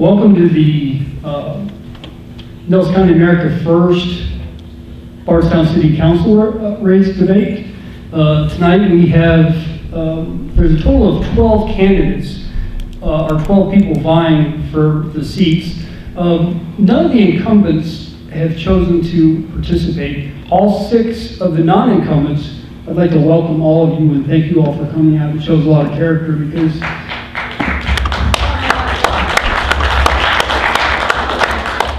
Welcome to the NC America First Bardstown City Council race debate. Tonight we have, there's a total of 12 candidates, or 12 people vying for the seats. None of the incumbents have chosen to participate. All 6 of the non-incumbents, I'd like to welcome all of you and thank you all for coming out. It shows a lot of character because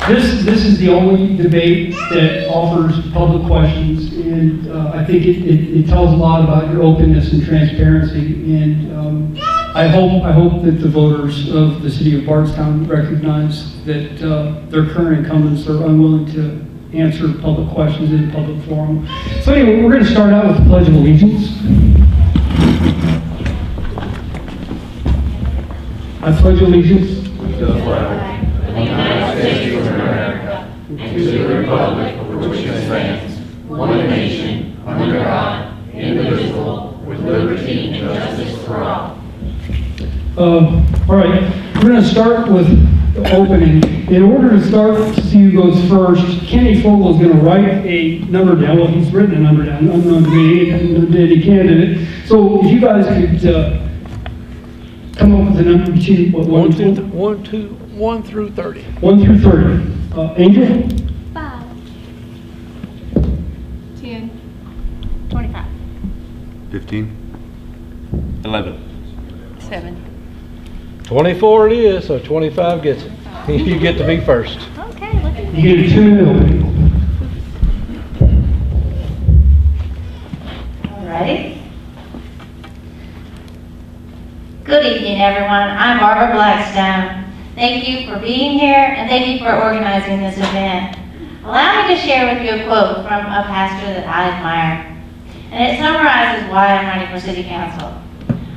This is the only debate that offers public questions, and I think it tells a lot about your openness and transparency. And I hope that the voters of the city of Bardstown recognize that their current incumbents are unwilling to answer public questions in a public forum. So anyway, we're going to start out with the Pledge of Allegiance. I pledge allegiance to the flag of the United States of America and to the republic for which it stands, one nation, under God, indivisible, with liberty and justice for all. All right, we're going to start with the opening. In order to start to see who goes first, Kenny Fogel is going to write a number down. Well, he's written a number down, unknown to me, any candidate. So if you guys could come up with a number between what, 1 through 30. 1 through 30. Angel? 5, 10, 25, 15, 11, 7. 24 it is, so 25 gets it. You get to be first. Okay, look at You get a 2-minute opening. All right. Good evening, everyone. I'm Barbara Blackstone. Thank you for being here, and thank you for organizing this event. Allow me to share with you a quote from a pastor that I admire, and it summarizes why I'm running for city council.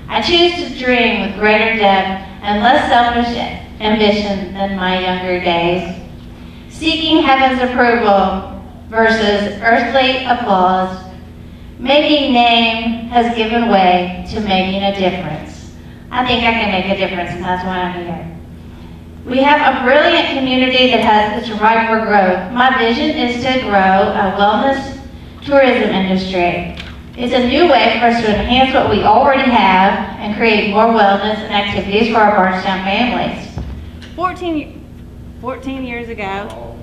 I choose to dream with greater depth and less selfish ambition than my younger days, seeking heaven's approval versus earthly applause. Making name has given way to making a difference. I think I can make a difference, and that's why I'm here. We have a brilliant community that has its ripe for growth. My vision is to grow a wellness tourism industry. It's a new way for us to enhance what we already have and create more wellness and activities for our Bardstown families. 14 years ago,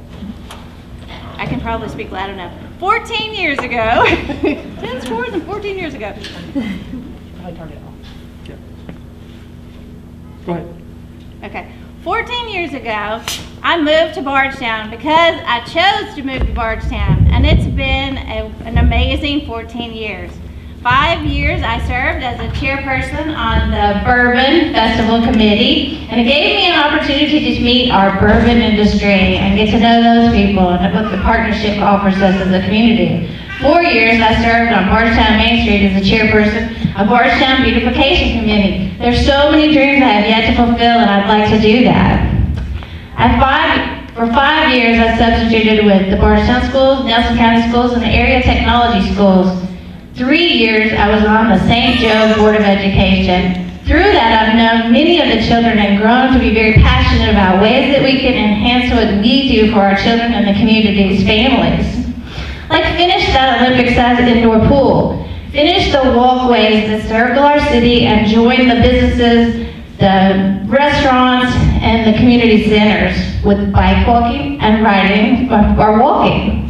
I can probably speak loud enough. 14 years ago, 10's more than 14 years ago. I turned it off. Yeah. Go ahead. Okay. 14 years ago, I moved to Bardstown because I chose to move to Bardstown, and it's been an amazing 14 years. 5 years I served as a chairperson on the Bourbon Festival Committee, and it gave me an opportunity to meet our bourbon industry and get to know those people and what the partnership offers us as a community. 4 years I served on Bardstown Main Street as a chairperson of Bardstown Beautification Committee. There's so many dreams I have yet to fulfill, and I'd like to do that. For 5 years I substituted with the Bardstown Schools, Nelson County Schools, and the area technology schools. 3 years I was on the St. Joe Board of Education. Through that I've known many of the children and grown to be very passionate about ways that we can enhance what we do for our children and the community's families. Like finish that Olympic-sized indoor pool, finish the walkways that circle our city, and join the businesses, the restaurants, and the community centers with bike walking and riding or walking.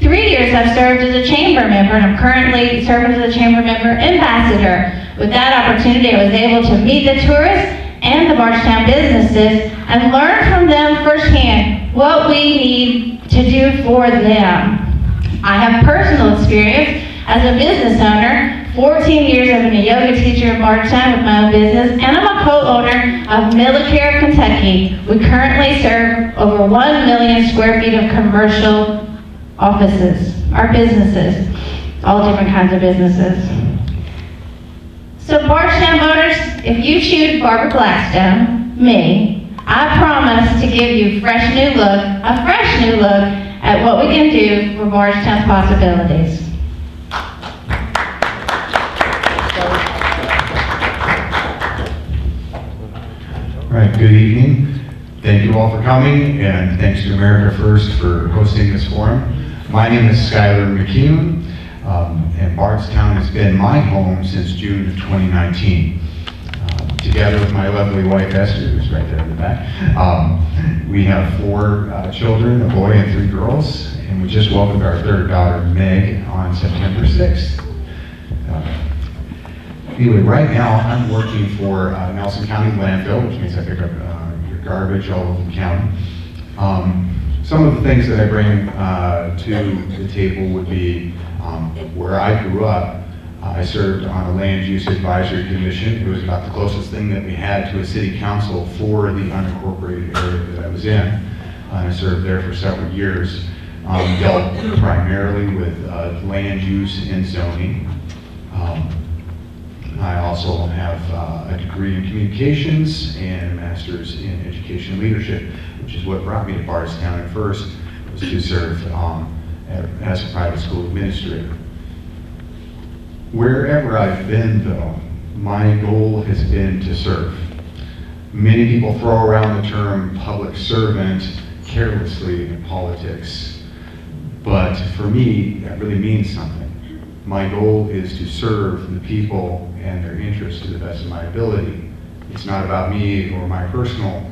3 years I've served as a chamber member, and I'm currently serving as a chamber member ambassador. With that opportunity, I was able to meet the tourists and the Bardstown businesses and learn from them firsthand what we need to do for them. I have personal experience as a business owner, 14 years I've been a yoga teacher in Bardstown with my own business, and I'm a co-owner of Millicare, Kentucky. We currently serve over 1 million square feet of commercial offices, our businesses, all different kinds of businesses. So Bardstown voters, if you choose Barbara Blackstone, me, I promise to give you a fresh new look at what we can do for Bardstown's possibilities. All right, good evening. Thank you all for coming, and thanks to America First for hosting this forum. My name is Skylar McKeown, and Bardstown has been my home since June of 2019. Together with my lovely wife Esther, who's right there in the back, we have 4 children, a boy and 3 girls, and we just welcomed our 3rd daughter, Meg, on September 6th. Anyway, right now I'm working for Nelson County Landfill, which means I pick up your garbage all over the county. Some of the things that I bring to the table would be where I grew up. I served on a land use advisory commission. It was about the closest thing that we had to a city council for the unincorporated area that I was in. I served there for several years. Dealt primarily with land use and zoning. I also have a degree in communications and a master's in education and leadership, which is what brought me to Bardstown at first, was to serve as a private school administrator. Wherever I've been, though, my goal has been to serve. Many people throw around the term public servant carelessly in politics, but for me, that really means something. My goal is to serve the people and their interests to the best of my ability. It's not about me or my personal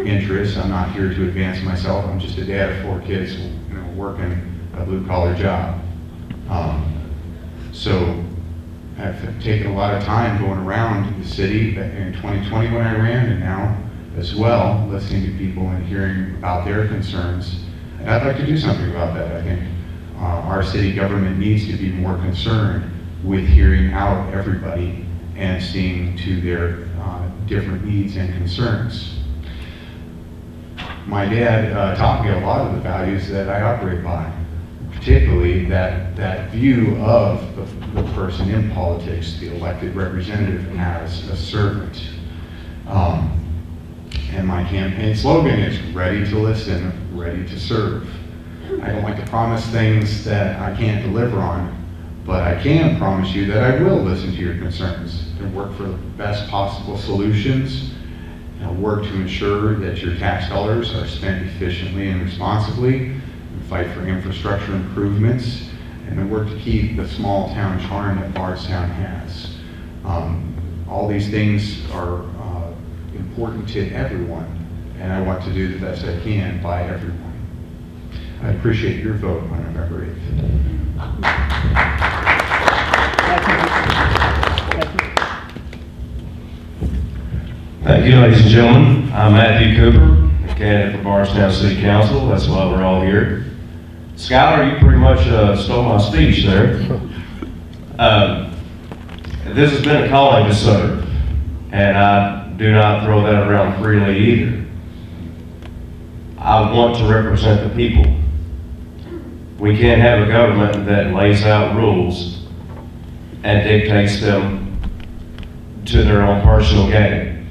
interests. I'm not here to advance myself. I'm just a dad of 4 kids, working a blue-collar job. So I've taken a lot of time going around the city in 2020 when I ran, and now as well, listening to people and hearing about their concerns. And I'd like to do something about that. I think our city government needs to be more concerned with hearing out everybody and seeing to their different needs and concerns. My dad taught me a lot of the values that I operate by, particularly that view of the person in politics, the elected representative, as a servant. And my campaign slogan is ready to listen, ready to serve. I don't like to promise things that I can't deliver on, but I can promise you that I will listen to your concerns and work for the best possible solutions, and work to ensure that your tax dollars are spent efficiently and responsibly, and fight for infrastructure improvements, and then work to keep the small town charm that Bardstown has. All these things are important to everyone, and I want to do the best I can by everyone. I appreciate your vote on November 8th. Thank you, ladies and gentlemen. I'm Matthew Cooper, candidate for Bardstown City Council. That's why we're all here. Skylar, you pretty much stole my speech there. This has been a calling to serve, and I do not throw that around freely either. I want to represent the people. We can't have a government that lays out rules and dictates them to their own personal gain.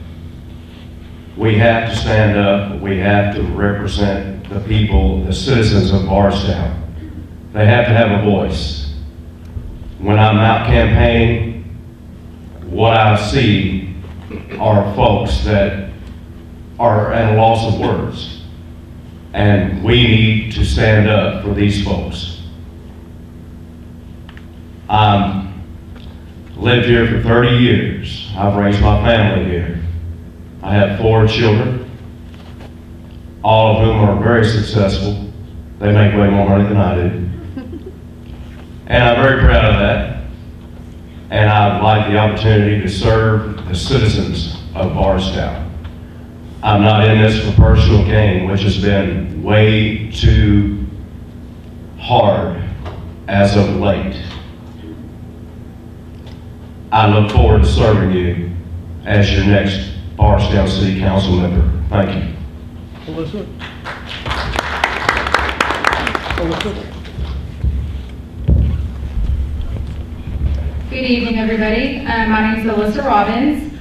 We have to stand up. We have to represent the people, the citizens of Bardstown. They have to have a voice. When I'm out campaigning, what I see are folks that are at a loss of words. And we need to stand up for these folks. I've lived here for 30 years. I've raised my family here. I have 4 children, all of whom are very successful. They make way more money than I do. And I'm very proud of that. And I'd like the opportunity to serve the citizens of Bardstown. I'm not in this for personal gain, which has been way too hard as of late. I look forward to serving you as your next Bardstown City Council member. Thank you. Alyssa? Good evening, everybody. My name is Alyssa Robbins.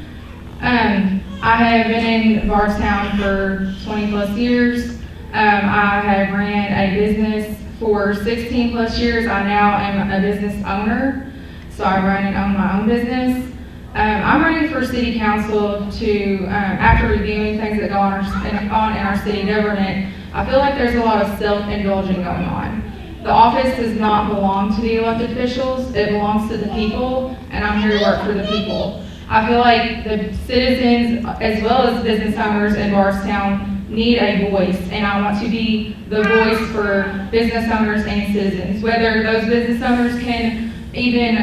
I have been in Bardstown for 20 plus years. I have ran a business for 16 plus years. I now am a business owner, so I run and own my own business. I'm running for city council to, after reviewing things that go on in our city government, I feel like there's a lot of self-indulging going on. The office does not belong to the elected officials, it belongs to the people, and I'm here to work for the people. I feel like the citizens, as well as business owners in Bardstown, need a voice, and I want to be the voice for business owners and citizens. Whether those business owners can even,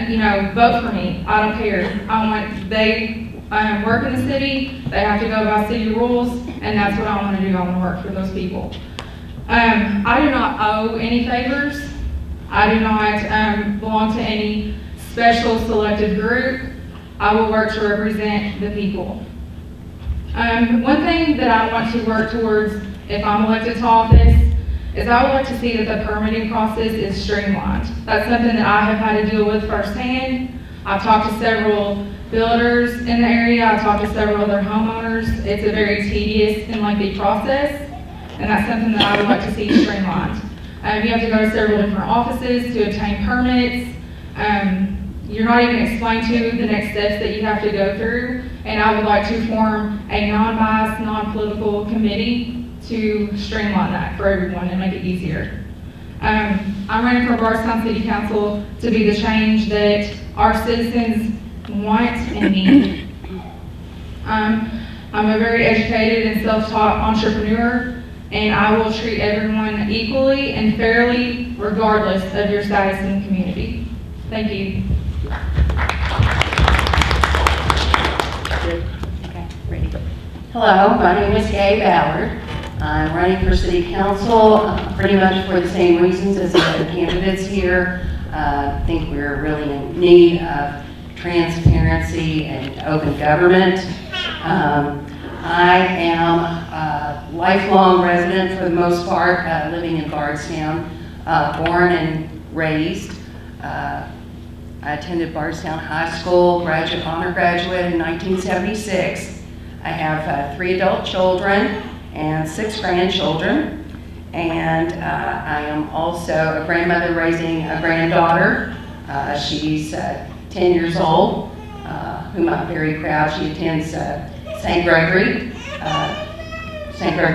vote for me, I don't care. They work in the city, they have to go by city rules, and that's what I want to do. I want to work for those people. I do not owe any favors. I do not belong to any special selected group. I will work to represent the people. One thing that I want to work towards if I'm elected to office is I would like to see that the permitting process is streamlined. That's something that I have had to deal with firsthand. I've talked to several builders in the area. I've talked to several other homeowners. It's a very tedious and lengthy process, and that's something that I would like to see streamlined. You have to go to several different offices to obtain permits. You're not even explained to the next steps that you have to go through, and I would like to form a non-biased, non-political committee to streamline that for everyone and make it easier. I'm running for Bardstown City Council to be the change that our citizens want and need. I'm a very educated and self-taught entrepreneur, and I will treat everyone equally and fairly regardless of your status in the community. Thank you. Hello, my name is Gay Ballard. I'm running for City Council pretty much for the same reasons as the other candidates here. I think we're really in need of transparency and open government. I am a lifelong resident for the most part, living in Bardstown, born and raised. I attended Bardstown High School, honor graduate in 1976. I have 3 adult children and 6 grandchildren, and I am also a grandmother raising a granddaughter. She's 10 years old, whom I'm very proud. She attends St. Gregory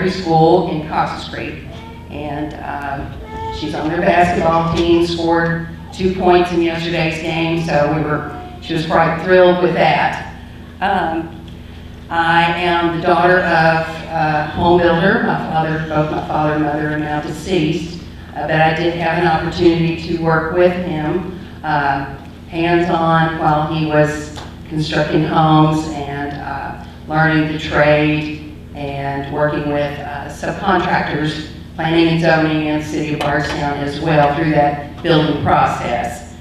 School in Cox's Creek, and she's on their basketball team, scored 2 points in yesterday's game, so she was quite thrilled with that. I am the daughter of a home builder. Both my father and mother are now deceased, but I did have an opportunity to work with him hands-on while he was constructing homes and learning the trade and working with subcontractors, planning and zoning in the city of Bardstown as well through that building process.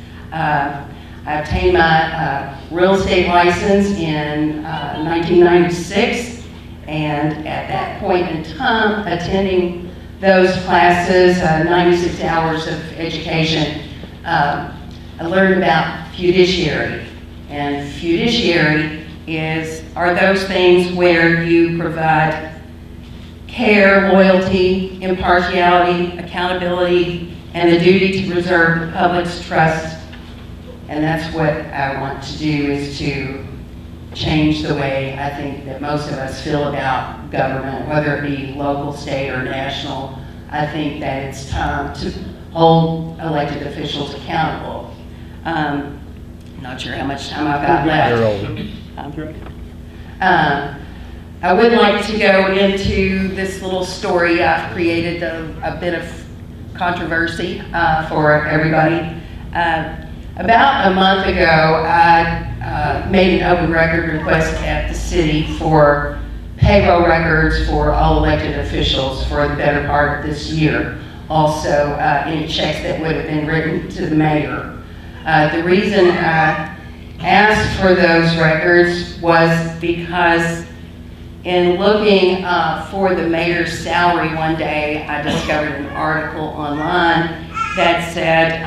I obtained my real estate license in 1996, and at that point in time, attending those classes, 96 hours of education, I learned about fiduciary. And fiduciary are those things where you provide care, loyalty, impartiality, accountability, and the duty to preserve the public's trust. And that's what I want to do, is to change the way I think that most of us feel about government, whether it be local, state, or national. I think that it's time to hold elected officials accountable. Not sure how much time I've got left. I would like to go into this little story. I've created a bit of controversy for everybody. About a month ago, I made an open record request at the city for payroll records for all elected officials for the better part of this year. Also, any checks that would have been written to the mayor. The reason I asked for those records was because in looking for the mayor's salary one day, I discovered an article online that said,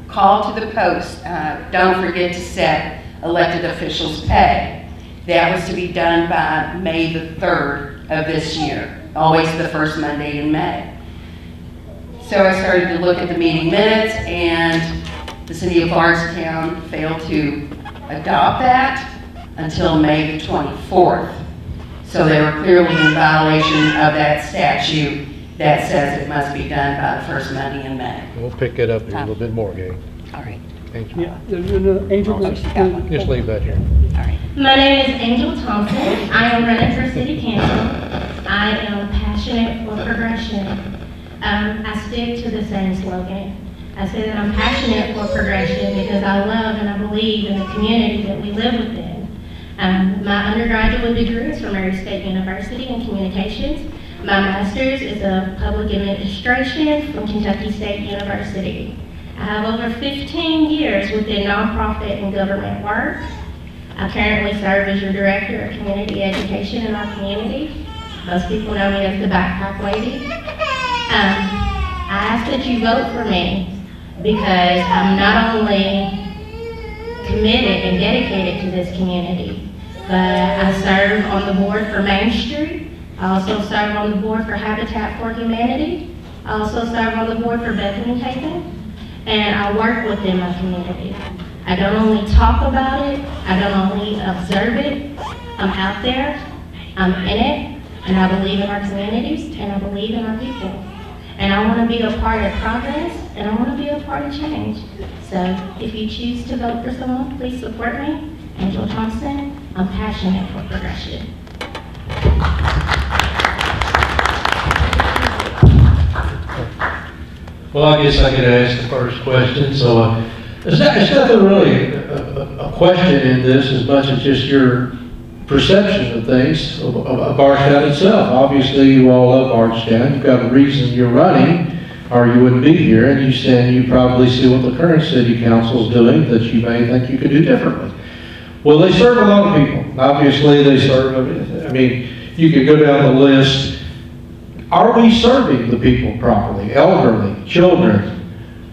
call to the post, don't forget to set elected officials' pay. That was to be done by May the 3rd of this year, always the first Monday in May. So I started to look at the meeting minutes, and the city of Bardstown failed to adopt that. until May the 24th. So they were clearly in violation of that statute that says it must be done by the first Monday in May. We'll pick it up here a little bit more, Gabe. All right. Angel. Yeah, Angel, Just leave that here. All right. My name is Angel Thompson. I am running for city council. I am passionate for progression. I stick to the same slogan. I say that I'm passionate for progression because I love and I believe in the community that we live within. My undergraduate degree is from Murray State University in communications. My master's is in public administration from Kentucky State University. I have over 15 years within nonprofit and government work. I currently serve as your director of community education in our community. Most people know me as the backpack lady. I ask that you vote for me because I'm not only committed and dedicated to this community, but I serve on the board for Main Street. I also serve on the board for Habitat for Humanity. I also serve on the board for Bethany Haven. And I work within my community. I don't only talk about it, I don't only observe it, I'm out there, I'm in it, and I believe in our communities, and I believe in our people. And I want to be a part of progress, and I want to be a part of change. So if you choose to vote for someone, please support me. Angel Thompson, I'm passionate for progression. Well, I guess I could ask the first question. So it's nothing really a question in this as much as just your perception of things, of Bardstown itself. Obviously, you all love Bardstown. You've got a reason you're running, or you wouldn't be here. And you probably see what the current city council is doing that you may think you could do differently. Well, they serve a lot of people. Obviously, they serve, I mean, you could go down the list. Are we serving the people properly? Elderly, children?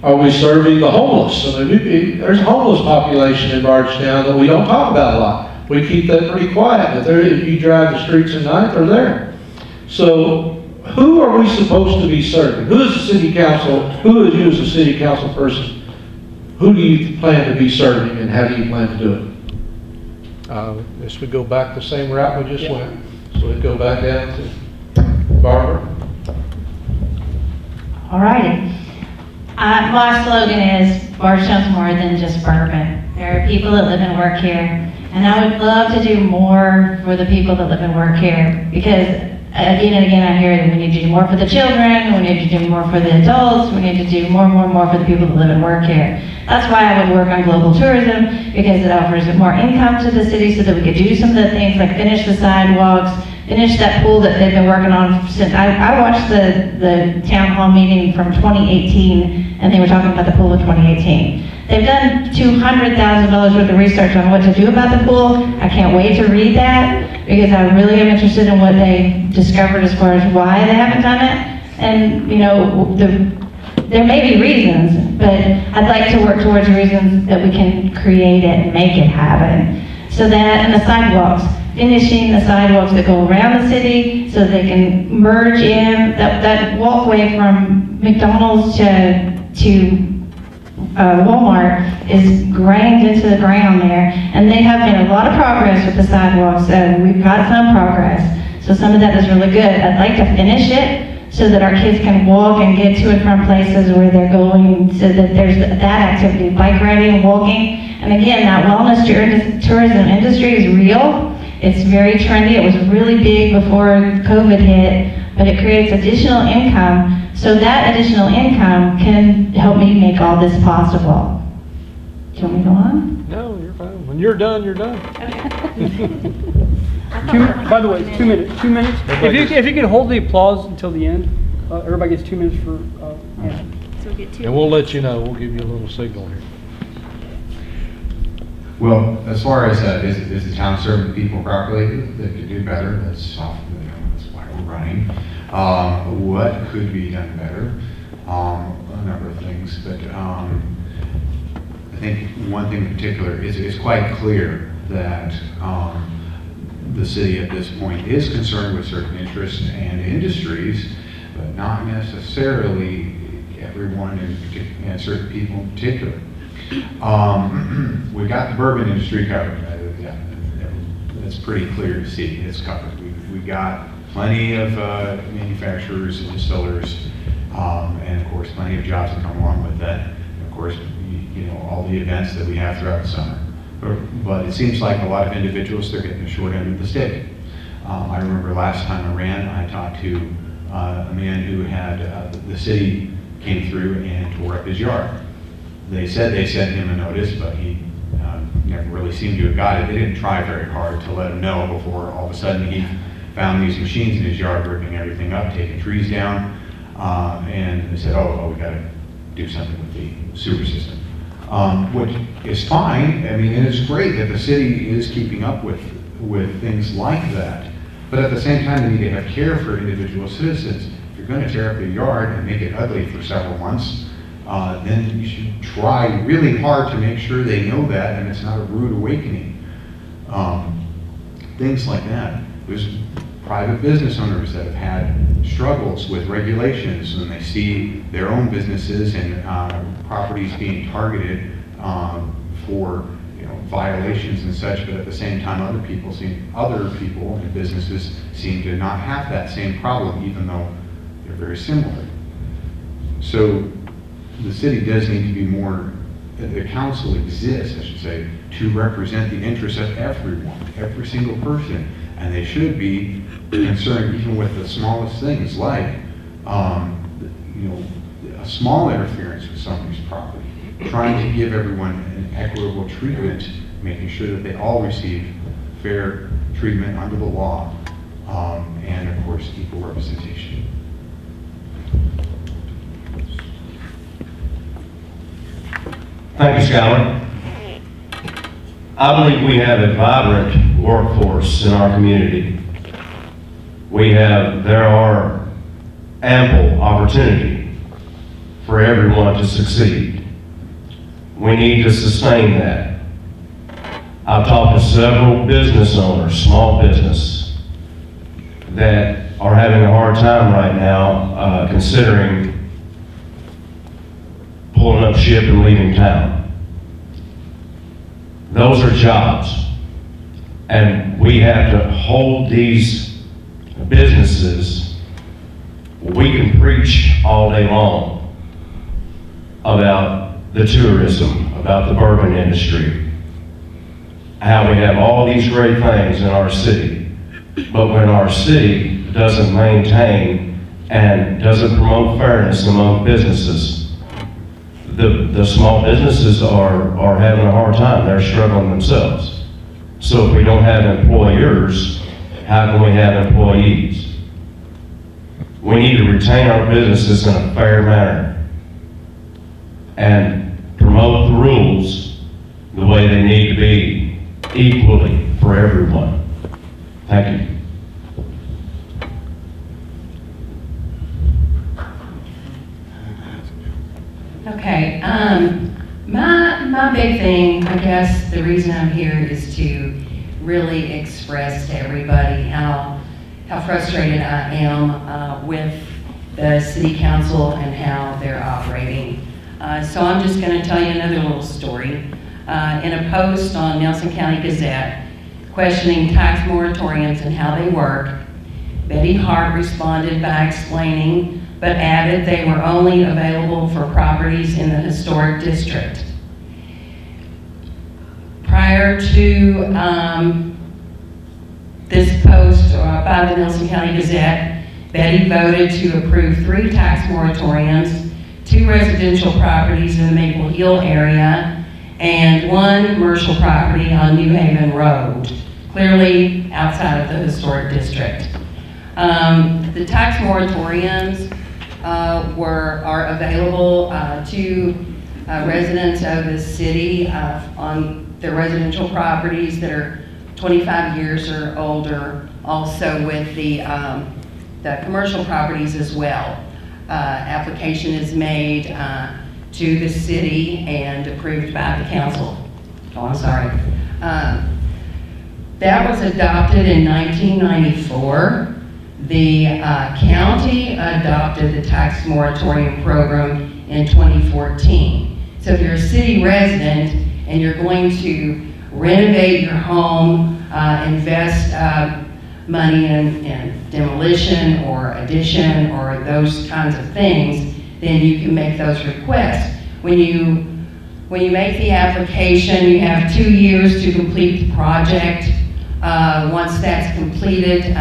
Are we serving the homeless? I mean, there's a homeless population in Bardstown that we don't talk about a lot. We keep that pretty quiet, but if you drive the streets at night, they're there. So who are we supposed to be serving? Who is the city council? Who is you as a city council person? Who do you plan to be serving, and how do you plan to do it? This would go back the same route we just went. So we'd go back down to Barbara. All righty. My slogan is Bardstown's more than just bourbon. There are people that live and work here, and I would love to do more for the people that live and work here, because again and again I hear that we need to do more for the children, we need to do more for the adults, we need to do more for the people that live and work here. That's why I would work on global tourism, because it offers more income to the city so that we could do some of the things like finish the sidewalks, finish that pool that they've been working on since, I watched the town hall meeting from 2018, and they were talking about the pool in 2018. They've done $200,000 worth of research on what to do about the pool. I can't wait to read that, because I really am interested in what they discovered as far as why they haven't done it. And, you know, there may be reasons, but I'd like to work towards reasons that we can create it and make it happen. So that, and the sidewalks, finishing the sidewalks that go around the city so they can merge in. That walkway from McDonald's to Walmart is grained into the ground there, and they have made a lot of progress with the sidewalks. We've got some progress, so some of that is really good. I'd like to finish it so that our kids can walk and get to and from places where they're going, so that there's that activity, bike riding, walking. And again, that wellness tourism industry is real. It's very trendy. It was really big before COVID hit, but it creates additional income. So that additional income can help me make all this possible. Do you want me to go on? No, you're fine. When you're done, you're done. By the way, 2 minutes. 2 minutes. If you could hold the applause until the end, everybody gets 2 minutes for. So we get 2 And we'll let you know. We'll give you a little signal here. Well, as far as is the town serving people properly, they could do better. That's why we're running. What could be done better? A number of things, but I think one thing in particular is it's quite clear that the city at this point is concerned with certain interests and industries, but not necessarily everyone and certain people in particular. We got the bourbon industry covered. it's pretty clear to see it's covered. We got plenty of manufacturers and distillers, and of course plenty of jobs that come along with that. And of course, you know, all the events that we have throughout the summer. But it seems like a lot of individuals, they're getting the short end of the stick. I remember last time I ran, I talked to a man who had, the city came through and tore up his yard. They said they sent him a notice, but he never really seemed to have got it. They didn't try very hard to let him know before all of a sudden he found these machines in his yard ripping everything up, taking trees down, and they said, oh, we gotta do something with the sewer system. Which is fine. I mean, and it's great that the city is keeping up with things like that. But at the same time, they need to have care for individual citizens. If you're going to tear up your yard and make it ugly for several months, then you should try really hard to make sure they know that and it's not a rude awakening. Things like that. There's private business owners that have had struggles with regulations when they see their own businesses and properties being targeted for violations and such, but at the same time other people and businesses seem to not have that same problem, even though they're very similar. So the city does need to be more, the council exists, I should say, to represent the interests of everyone, every single person, and they should be concerned even with the smallest things like a small interference with somebody's property, trying to give everyone an equitable treatment, making sure that they all receive fair treatment under the law, and of course equal representation. Thank you, Scholar. I believe we have a vibrant workforce in our community. There are ample opportunity for everyone to succeed. We need to sustain that. I've talked to several business owners, small business, that are having a hard time right now considering pulling up ship and leaving town. Those are jobs. And we have to hold these businesses. We can preach all day long about the tourism, about the bourbon industry, how we have all these great things in our city. But when our city doesn't maintain and doesn't promote fairness among businesses, the small businesses are having a hard time. They're struggling themselves. So if we don't have employers, how can we have employees? We need to retain our businesses in a fair manner and promote the rules the way they need to be, equally for everyone. Thank you. Okay, my big thing, I guess the reason I'm here is to really express to everybody how frustrated I am with the city council and how they're operating. So I'm just going to tell you another little story. In a post on Nelson County Gazette questioning tax moratoriums and how they work, Betty Hart responded by explaining, but added they were only available for properties in the historic district. Prior to this post by the Nelson County Gazette, Betty voted to approve 3 tax moratoriums, 2 residential properties in the Maple Hill area, and 1 commercial property on New Haven Road, clearly outside of the historic district. The tax moratoriums are available to residents of the city on their residential properties that are 25 years or older, also with the commercial properties as well. Application is made to the city and approved by the council. Oh, I'm sorry. That was adopted in 1994. The county adopted the tax moratorium program in 2014. So if you're a city resident and you're going to renovate your home, invest money in demolition or addition or those kinds of things, then you can make those requests. When you make the application, you have 2 years to complete the project. Once that's completed,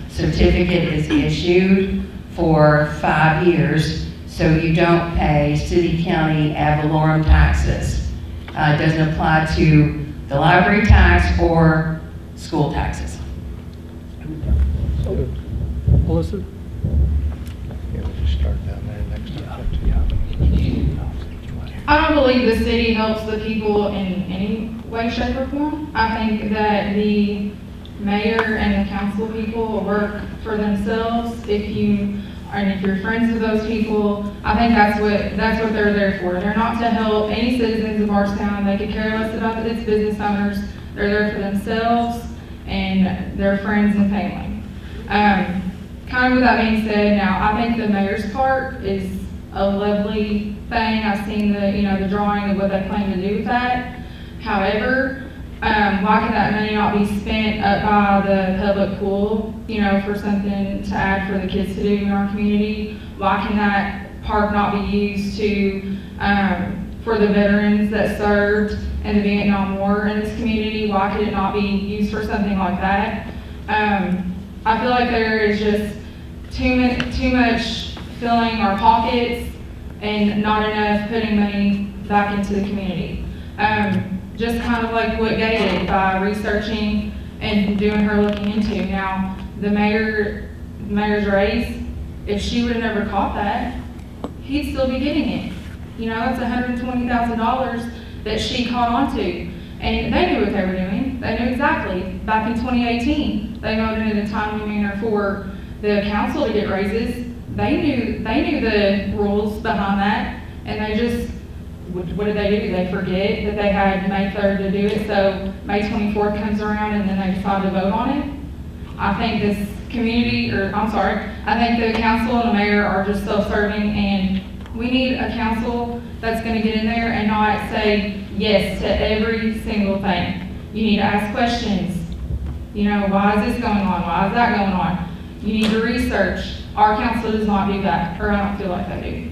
certificate is issued for 5 years, so you don't pay city, county ad valorem taxes. It doesn't apply to the library tax or school taxes. Melissa? Yeah, we'll just start down there next time. I don't believe the city helps the people in any way, shape, or form. I think that the mayor and the council people work for themselves. If you're friends with those people, I think that's what they're there for. They're not to help any citizens of Bardstown. They could care less about its business owners. They're there for themselves and their friends and family. Kind of with that being said, now I think the mayor's park is a lovely thing. I've seen the drawing of what they plan to do with that. However, why can that money not be spent up by the public pool, for something to add for the kids to do in our community? Why can that park not be used for the veterans that served in the Vietnam War in this community? Why could it not be used for something like that? I feel like there is just too much filling our pockets and not enough putting money back into the community. Just kind of like what Gay did by researching and doing her looking into. Now, the mayor's raise, if she would have never caught that, he'd still be getting it. That's $120,000 that she caught onto. And they knew what they were doing. They knew exactly. Back in 2018, they voted in a timely manner for the council to get raises. They knew the rules behind that, and they just, what did they do? They forget that they had May 3rd to do it, so May 24th comes around and then they decide to vote on it. I think this community, I think the council and the mayor are just self-serving, and we need a council that's gonna get in there and not say yes to every single thing. You need to ask questions. Why is this going on? Why is that going on? You need to research. Our council does not do that, or I don't feel like they do.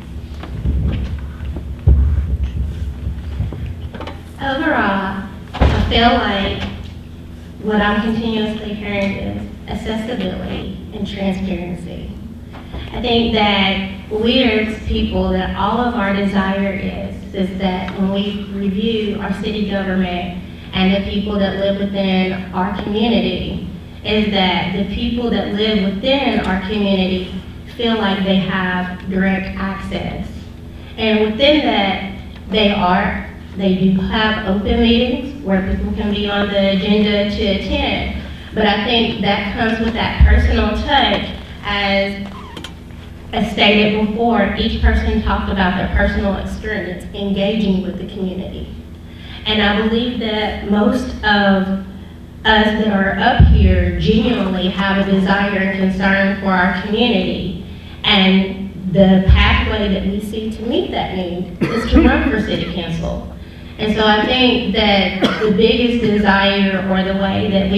Overall, I feel like what I'm continuously hearing is accessibility and transparency. I think that we as people, that all of our desire is that when we review our city government and the people that live within our community, is that the people that live within our community feel like they have direct access. And within that, they do have open meetings where people can be on the agenda to attend. But I think that comes with that personal touch. As stated before, each person talked about their personal experience engaging with the community. And I believe that most of us that are up here genuinely have a desire and concern for our community. And the pathway that we see to meet that need is to run for city council. And so I think that the biggest desire, or the way that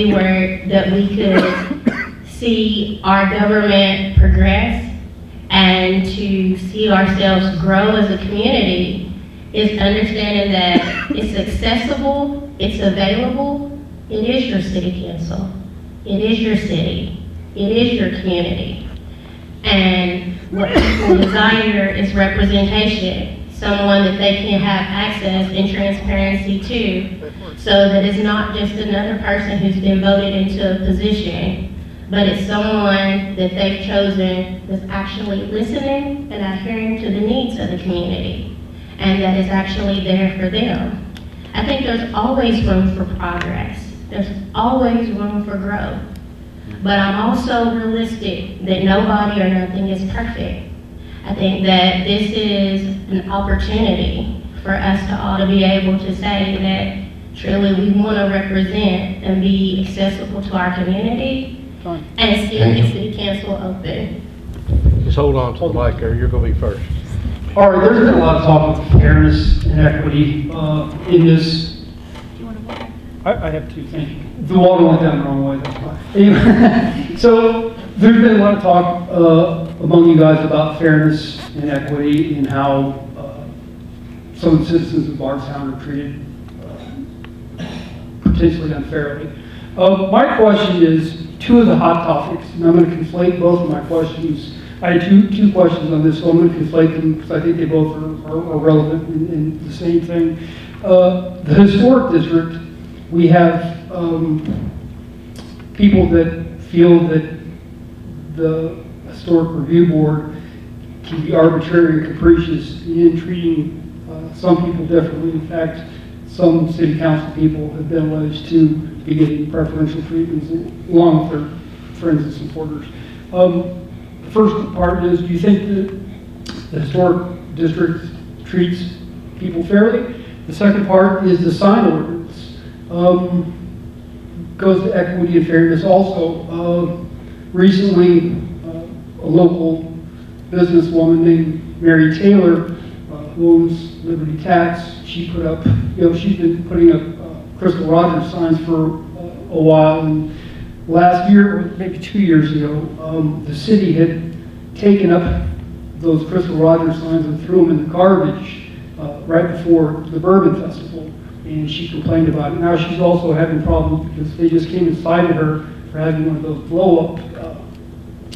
we could see our government progress and to see ourselves grow as a community, is understanding that it's accessible, it's available. It is your city council. It is your city. It is your community. And what people desire is representation, someone that they can have access and transparency to, so that it's not just another person who's been voted into a position, but it's someone that they've chosen that's actually listening and adhering to the needs of the community, and that is actually there for them. I think there's always room for progress. There's always room for growth. But I'm also realistic that nobody or nothing is perfect. I think that this is an opportunity for us to all to be able to say that truly we want to represent and be accessible to our community and still get city council open. Just hold on to the mic there, you're going to be first. All right, there's been a lot of talk of fairness and equity in this I have two, thank you. The water went down the wrong way, that's fine. Anyway, so there's been a lot of talk among you guys about fairness and equity and how some of the citizens of Bardstown are treated potentially unfairly. My question is, two of the hot topics, and I'm going to conflate both of my questions. I had two questions on this, so I'm going to conflate them because I think they both are relevant and the same thing. The historic district, we have people that feel that the historic review board can be arbitrary and capricious in treating some people differently. In fact, some city council people have been alleged to be getting preferential treatments along with their friends and supporters. The first part is, do you think that the historic district treats people fairly? The second part is the sign ordinance. Goes to equity and fairness also. Recently, a local businesswoman named Mary Taylor, who owns Liberty Tax, she put up, she's been putting up Crystal Rogers signs for a while, and last year, or maybe 2 years ago, the city had taken up those Crystal Rogers signs and threw them in the garbage right before the Bourbon Festival, and she complained about it. Now she's also having problems because they just came and cited her for having one of those blow-up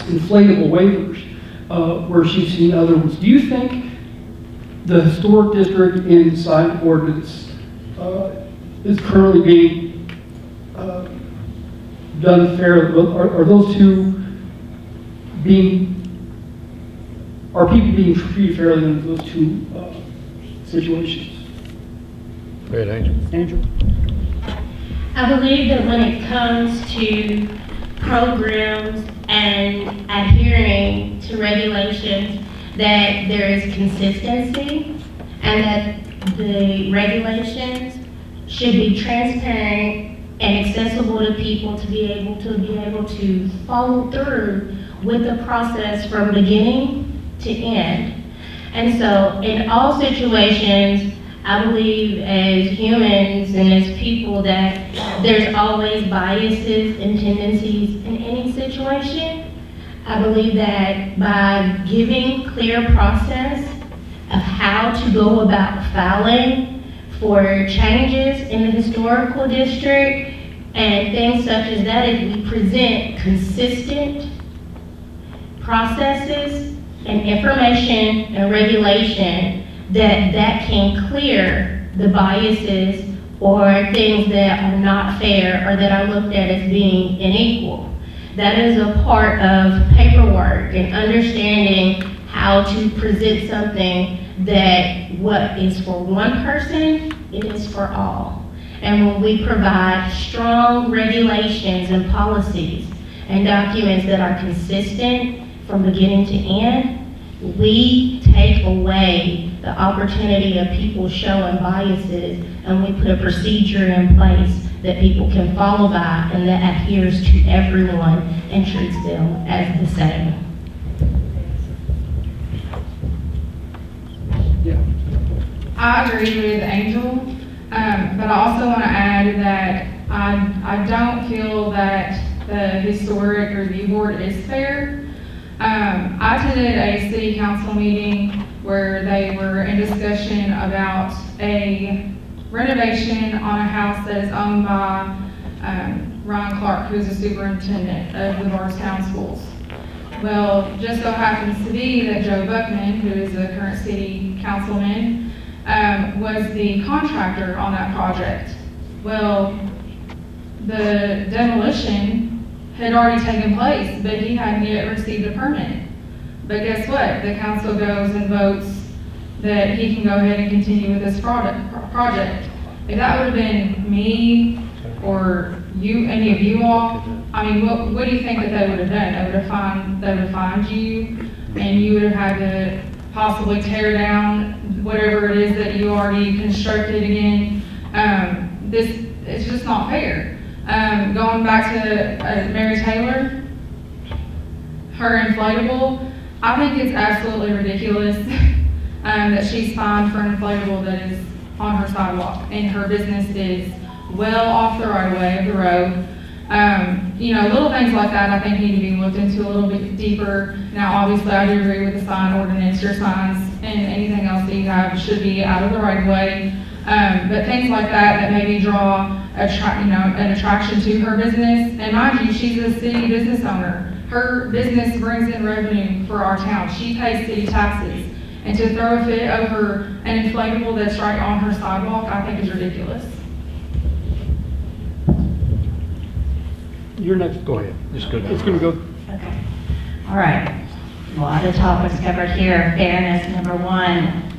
inflatable waivers where she's seen other ones. Do you think the historic district and the sign ordinance is currently being done fairly? Are those two are people being treated fairly in those two situations? Go ahead, Angel. Angel? I believe that when it comes to programs and adhering to regulations, that there is consistency and that the regulations should be transparent and accessible to people to be able to follow through with the process from beginning to end. And so in all situations, I believe as humans and as people that there's always biases and tendencies in any situation. I believe that by giving clear process of how to go about filing for changes in the historical district and things such as that, if we present consistent processes and information and regulation, that can clear the biases or things that are not fair or that are looked at as being unequal. That is a part of paperwork and understanding how to present something that what is for one person, it is for all. And when we provide strong regulations and policies and documents that are consistent from beginning to end, we take away the opportunity of people showing biases, and we put a procedure in place that people can follow by and that adheres to everyone and treats them as the same. Yeah. I agree with Angel, but I also want to add that I don't feel that the Historic Review Board is fair. I attended a city council meeting where they were in discussion about a renovation on a house that is owned by Ron Clark, who's the superintendent of the Bardstown schools. Well, just so happens to be that Joe Buckman, who is the current city councilman, was the contractor on that project. Well, the demolition had already taken place, but he hadn't yet received a permit. But guess what? The council goes and votes that he can go ahead and continue with this project. If that would have been me or you, any of you all, I mean, what do you think that they would have done? They would have fined you, and you would have had to possibly tear down whatever it is that you already constructed again. It's just not fair. Going back to Mary Taylor, her inflatable, I think it's absolutely ridiculous that she's fined for an inflatable that is on her sidewalk, and her business is well off the right of way of the road. You know, little things like that I think need to be looked into a little bit deeper. Now, obviously, I do agree with the sign ordinance. Your signs and anything else that you have should be out of the right of way. But things like that maybe draw an attraction to her business. And mind you, she's a city business owner. Her business brings in revenue for our town. She pays city taxes. And to throw a fit over an inflatable that's right on her sidewalk, I think is ridiculous. You're next. Go ahead. Just go down. It's going to go. Okay. All right. A lot of topics covered here. Fairness, number one.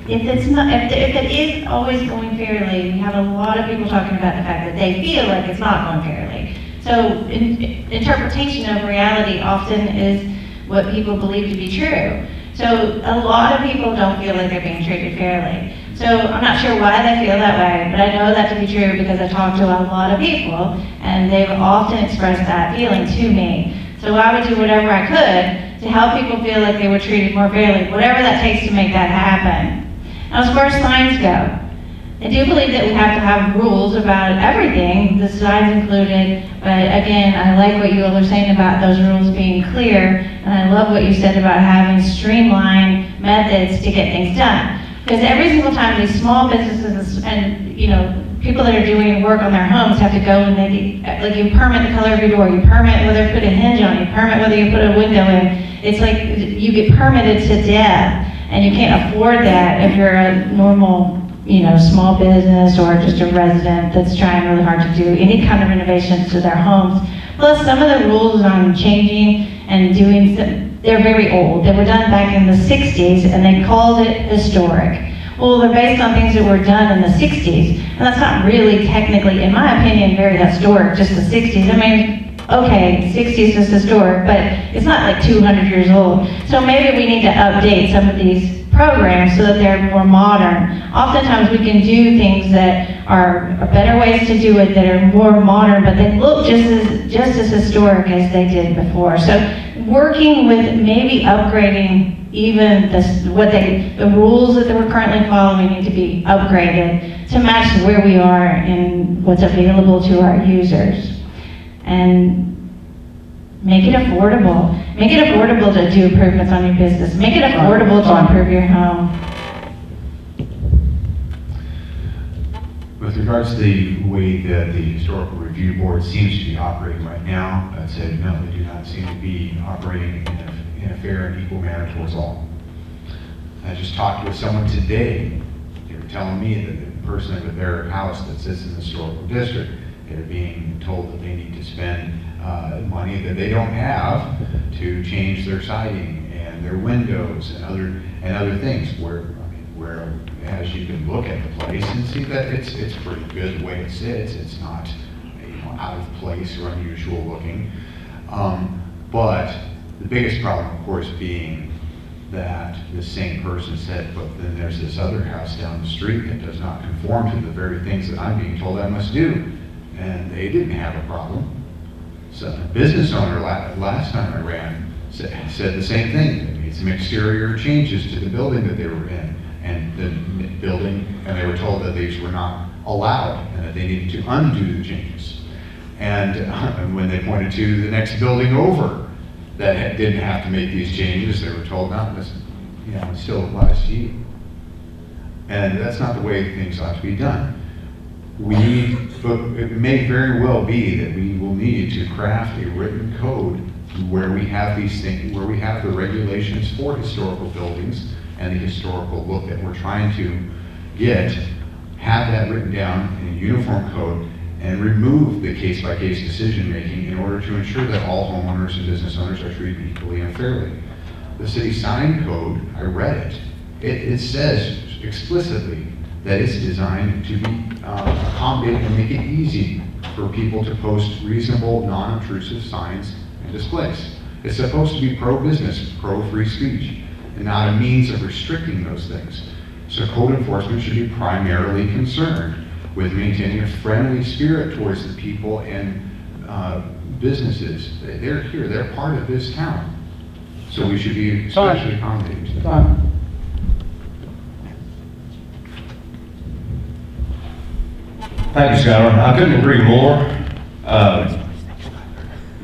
If it is always going fairly, we have a lot of people talking about the fact that they feel like it's not going fairly. So interpretation of reality often is what people believe to be true. So a lot of people don't feel like they're being treated fairly. So I'm not sure why they feel that way, but I know that to be true because I talk to a lot of people, and they've often expressed that feeling to me. So I would do whatever I could to help people feel like they were treated more fairly, whatever that takes to make that happen. Now, as far as signs go, I do believe that we have to have rules about everything, the signs included, but again, I like what you all are saying about those rules being clear, and I love what you said about having streamlined methods to get things done. Because every single time these small businesses and, you know, people that are doing work on their homes have to go and like you permit the color of your door, you permit whether you put a hinge on, you permit whether you put a window in. It's like you get permitted to death, and you can't afford that if you're a normal, you know, small business or just a resident that's trying really hard to do any kind of renovations to their homes. Plus, some of the rules on changing and doing, they're very old. They were done back in the 60s, and they called it historic. Well, they're based on things that were done in the 60s, and that's not really technically, in my opinion, very historic, just the 60s. I mean, okay, 60s is historic, but it's not like 200 years old. So maybe we need to update some of these programs so that they're more modern. Oftentimes we can do things that are better ways to do it that are more modern, but they look just as historic as they did before. So working with maybe upgrading even the rules that we're currently following need to be upgraded to match where we are and what's available to our users. And make it affordable. Make it affordable to do improvements on your business. Make it affordable to improve your home. With regards to the way that the Historical Review Board seems to be operating right now, I'd say no, they do not seem to be operating in a fair and equal manner towards all. I just talked with someone today. They were telling me that the person at their house that sits in the historical district, they're being told that they need to spend money that they don't have to change their siding and their windows and other things. Where as you can look at the place and see that it's pretty good the way it sits. It's not, you know, out of place or unusual looking. But the biggest problem, of course, being that the same person said, but then there's this other house down the street that does not conform to the very things that I'm being told I must do. And they didn't have a problem. So the business owner last time I ran said the same thing. They made some exterior changes to the building that they were in. And they were told that these were not allowed and that they needed to undo the changes. And when they pointed to the next building over that didn't have to make these changes, they were told, no, this, you know, it still applies to you. And that's not the way things ought to be done. But it may very well be that we will need to craft a written code where we have these things, where we have the regulations for historical buildings and the historical look that we're trying to get, have that written down in a uniform code, and remove the case-by-case decision-making in order to ensure that all homeowners and business owners are treated equally and fairly. The city sign code, I read it. It says explicitly that it's designed to be accommodating and make it easy for people to post reasonable, non-obtrusive signs and displays. It's supposed to be pro-business, pro-free speech, and not a means of restricting those things. So code enforcement should be primarily concerned with maintaining a friendly spirit towards the people and businesses. They're here, they're part of this town. So we should be especially accommodating to them. Thank you, Skylar. I couldn't agree more.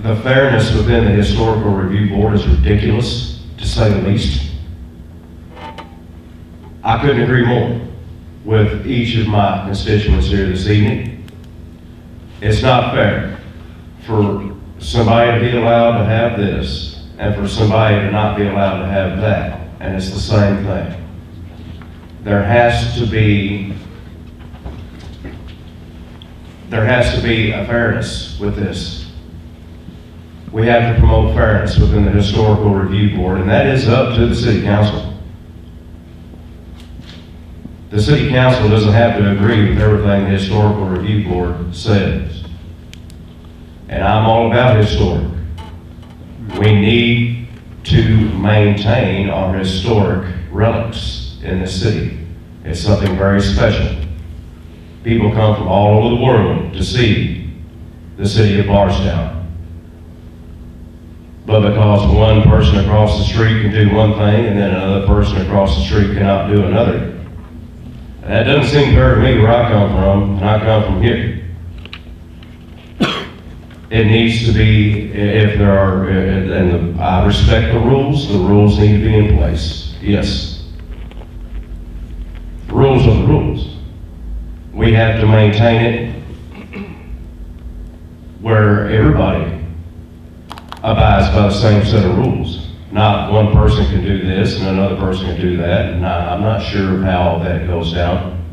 The fairness within the Historical Review Board is ridiculous, to say the least. I couldn't agree more with each of my constituents here this evening. It's not fair for somebody to be allowed to have this and for somebody to not be allowed to have that, and it's the same thing. There has to be a fairness with this. We have to promote fairness within the Historical Review Board, and that is up to the City Council. The City Council doesn't have to agree with everything the Historical Review Board says. And I'm all about historic. We need to maintain our historic relics in the city. It's something very special. People come from all over the world to see the city of Bardstown. But because one person across the street can do one thing and then another person across the street cannot do another, that doesn't seem fair to me where I come from, and I come from here. It needs to be, if there are, I respect the rules need to be in place, yes. The rules are the rules. We have to maintain it where everybody abides by the same set of rules. Not one person can do this and another person can do that, and I'm not sure how that goes down.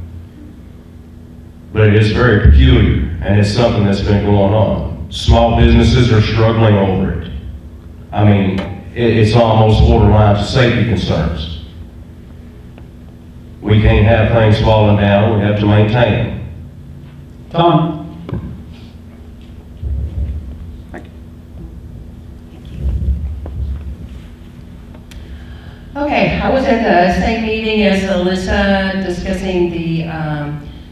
But it is very peculiar, and it's something that's been going on. Small businesses are struggling over it. I mean, it's almost borderline to safety concerns. We can't have things falling down, we have to maintain them. Tom? Okay, I was at the same meeting as Alyssa discussing the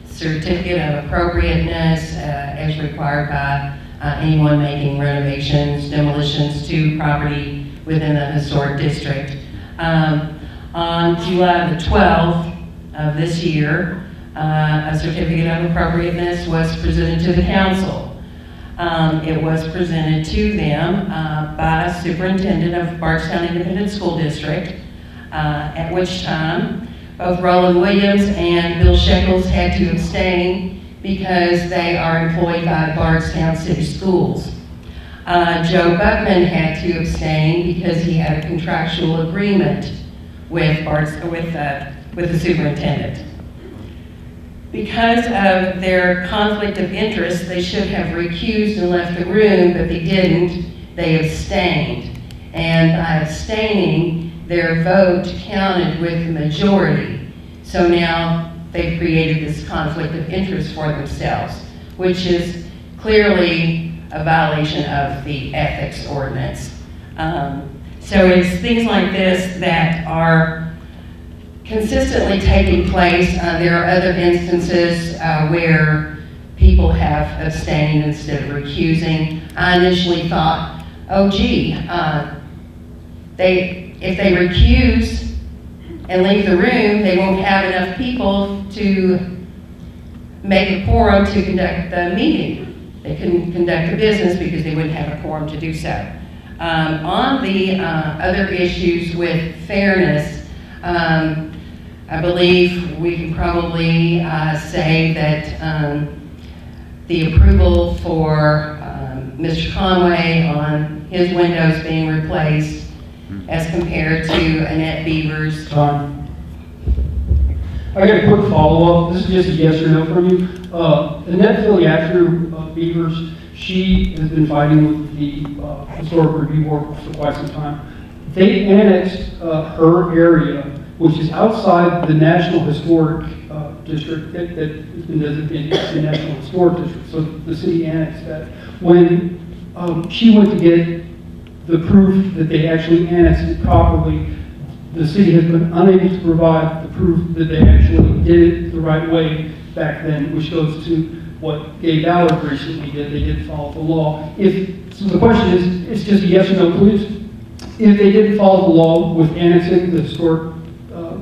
certificate of appropriateness as required by anyone making renovations, demolitions to property within the historic district. On July the 12th of this year, a certificate of appropriateness was presented to the council. It was presented to them by a superintendent of Bardstown Independent School District, at which time both Roland Williams and Bill Shekels had to abstain because they are employed by Bardstown City Schools. Joe Buckman had to abstain because he had a contractual agreement with the superintendent. Because of their conflict of interest, they should have recused and left the room, but they didn't. They abstained. And by abstaining, their vote counted with the majority. So now they've created this conflict of interest for themselves, which is clearly a violation of the ethics ordinance. So it's things like this that are consistently taking place. There are other instances where people have abstained instead of recusing. I initially thought, oh gee, if they recuse and leave the room, they won't have enough people to make a quorum to conduct the meeting. They couldn't conduct the business because they wouldn't have a quorum to do so. On the other issues with fairness, I believe we can probably say that the approval for Mr. Conway on his windows being replaced as compared to Annette Beaver's. Time. I got a quick follow-up. This is just a yes or no from you. Annette Beavers, she has been fighting with the Historic Review Board for quite some time. They annexed her area, which is outside the National Historic District that has been designated as the National Historic District. So the city annexed that. When she went to get the proof that they actually annexed it properly, the city has been unable to provide the proof that they actually did it the right way back then, which goes to what Gabe Ballard recently did. They didn't follow the law. So the question is, it's just a yes or no, please. If they didn't follow the law with annexing the Historic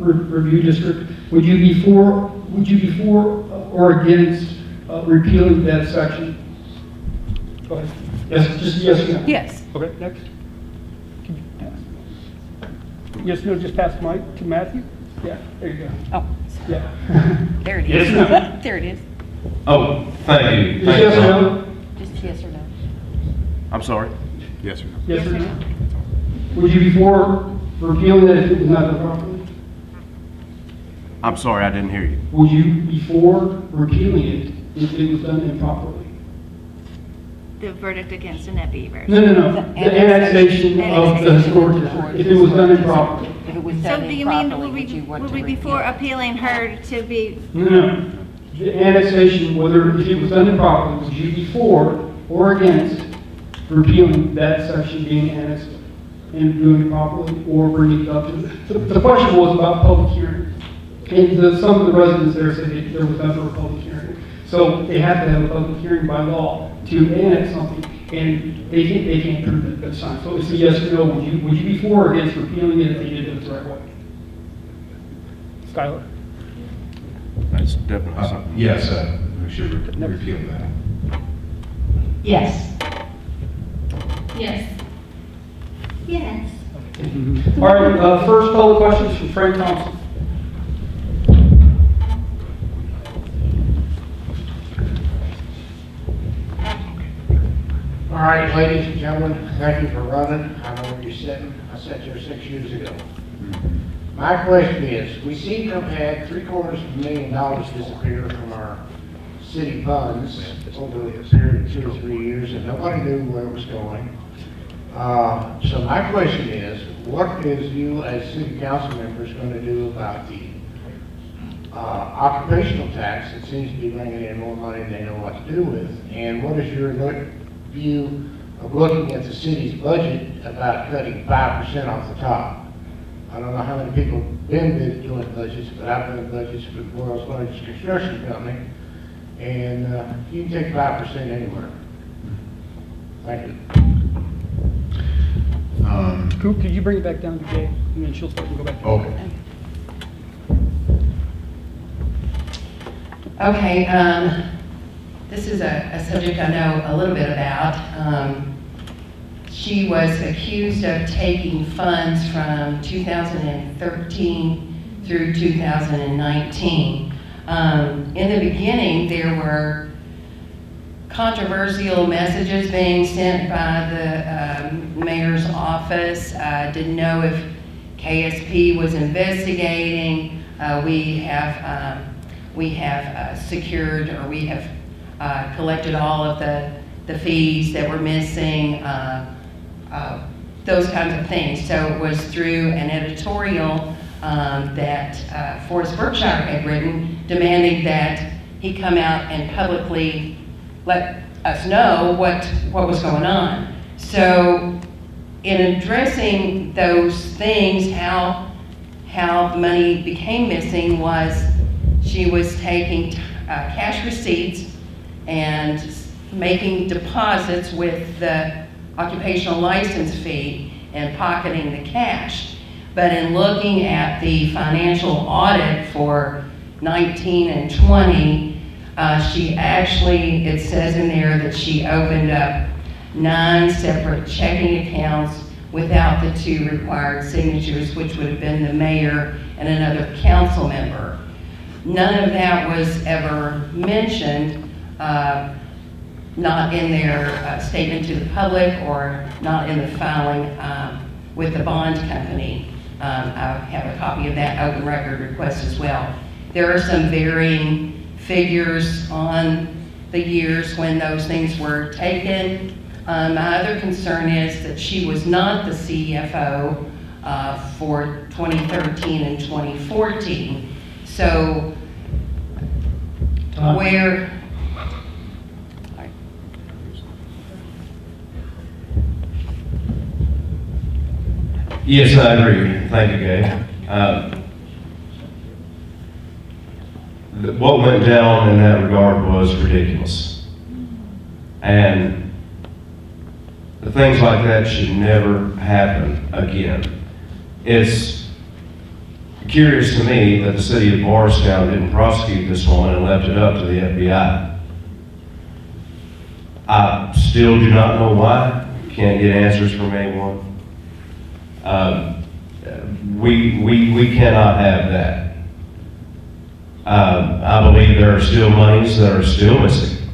Review District, would you be for or against repealing that section? Go ahead. Yes, just yes or no? Yes. Okay, next. Can you pass? Yes, no, just pass the mic to Matthew? Yeah, there you go. Oh, Yeah. there it is. Yes, no? There it is. Oh, thank you. Just yes or no? Just yes or no. I'm sorry. Yes or no? Yes or no? Would you be for repealing it if it was not done properly? I'm sorry, I didn't hear you. Would you be for repealing it if it was done improperly? The verdict against Annette Beavers. No, no, no. The annexation of the historic district, if it was done improperly. If it was So done do you mean, improperly, would we be for appealing her to be, No, no. The annexation, whether if it was done improperly, would you be for or against repealing that section being annexed and doing it properly, or bringing it up to the question was about public hearing. And some of the residents there said there was never a public hearing. So they have to have a public hearing by law to annex something, and they can't prove it at the time. So it's a yes or no. Would you be for or against repealing it if they did it the right way? Skylar? That's definitely something. Yes, we should repeal that. Yes. Yes. Yes. All right, first poll questions from Frank Thompson. All right, ladies and gentlemen, thank you for running. I know where you're sitting. I sat there 6 years ago. My question is, we seem to have had $750,000 disappear from our city funds over a period of 2 or 3 years, and nobody knew where it was going. So my question is, what is you as city council members going to do about the occupational tax that seems to be bringing in more money than they know what to do with? And what is your view of looking at the city's budget about cutting 5% off the top? I don't know how many people have been doing budgets, but I've done budgets for the world's largest construction company, and you can take 5% anywhere. Thank you. Could you bring it back down to Jay, and then she'll start and go back to Okay. Okay, this is a subject I know a little bit about. She was accused of taking funds from 2013 through 2019. In the beginning, there were controversial messages being sent by the mayor's office. Didn't know if KSP was investigating. We have secured, or we have collected all of the fees that were missing, those kinds of things. So it was through an editorial that Forrest Berkshire had written, demanding that he come out and publicly let us know what was going on. So in addressing those things, how the money became missing was she was taking cash receipts and making deposits with the occupational license fee and pocketing the cash. But in looking at the financial audit for 19 and 20, she actually, it says in there that she opened up 9 separate checking accounts without the 2 required signatures, which would have been the mayor and another council member. None of that was ever mentioned, not in their statement to the public or not in the filing with the bond company. I have a copy of that open record request as well. There are some varying figures on the years when those things were taken. My other concern is that she was not the CFO for 2013 and 2014. So where... Yes, I agree. Thank you, Gabe. What went down in that regard was ridiculous. And things like that should never happen again. It's curious to me that the city of Morristown didn't prosecute this woman and left it up to the FBI. Still do not know why. Can't get answers from anyone. We cannot have that. I believe there are still monies that are still missing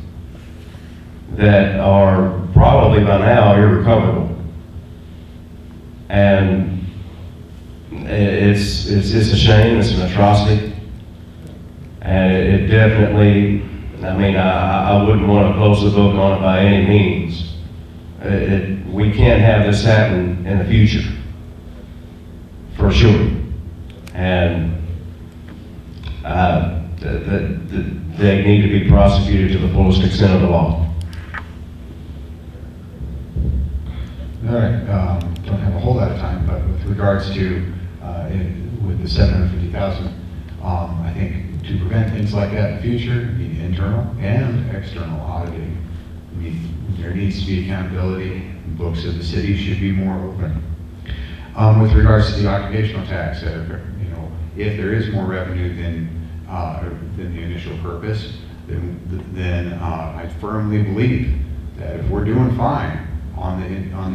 that are probably by now irrecoverable. And it's a shame, it's an atrocity. And it definitely, I mean, I wouldn't want to close the book on it by any means. We can't have this happen in the future, for sure. And they need to be prosecuted to the fullest extent of the law. All right, don't have a whole lot of time, but with regards to, with the 750,000, I think to prevent things like that in the future, you need internal and external auditing. I mean, there needs to be accountability. Books of the city should be more open. With regards to the occupational tax, you know, if there is more revenue than the initial purpose, then I firmly believe that if we're doing fine on the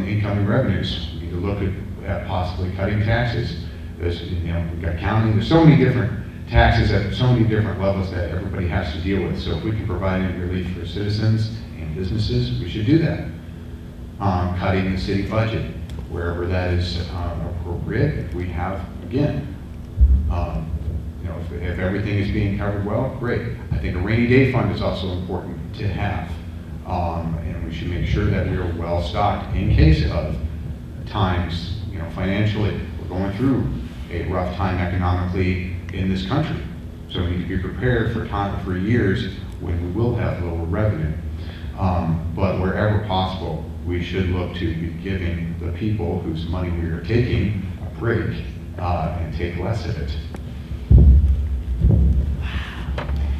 incoming revenues, we need to look at possibly cutting taxes. There's, you know, we've got county. There's so many different taxes at so many different levels that everybody has to deal with. So if we can provide any relief for citizens and businesses, we should do that. Cutting the city budget wherever that is appropriate. If we have, again, you know, if everything is being covered well, great. I think a rainy day fund is also important to have. And we should make sure that we are well stocked in case of times, you know, financially, we're going through a rough time economically in this country. So we need to be prepared for years when we will have lower revenue. But wherever possible, we should look to be giving the people whose money we are taking a break and take less of it.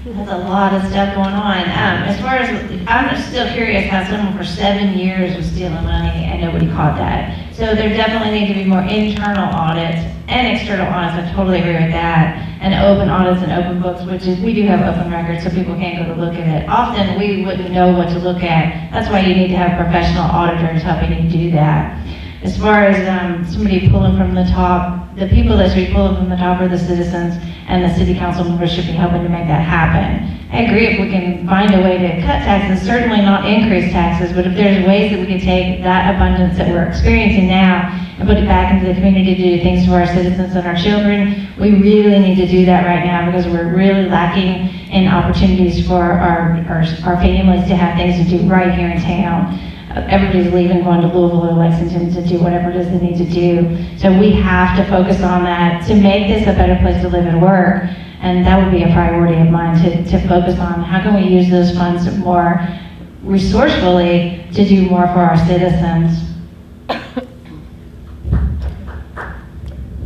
That's a lot of stuff going on. As far as, I'm still curious how someone for 7 years was stealing money and nobody caught that. So there definitely need to be more internal audits and external audits. I totally agree with that. And open audits and open books, which is, we do have open records so people can't go to look at it. Often we wouldn't know what to look at. That's why you need to have professional auditors helping you do that. As far as somebody pulling from the top, the people that should be pulling from the top are the citizens, and the city council members should be helping to make that happen. I agree if we can find a way to cut taxes, certainly not increase taxes, but if there's ways that we can take that abundance that we're experiencing now and put it back into the community to do things for our citizens and our children, we really need to do that right now because we're really lacking in opportunities for our families to have things to do right here in town. Everybody's leaving, going to Louisville or Lexington to do whatever it is they need to do. So we have to focus on that to make this a better place to live and work. And that would be a priority of mine to focus on how can we use those funds more resourcefully to do more for our citizens.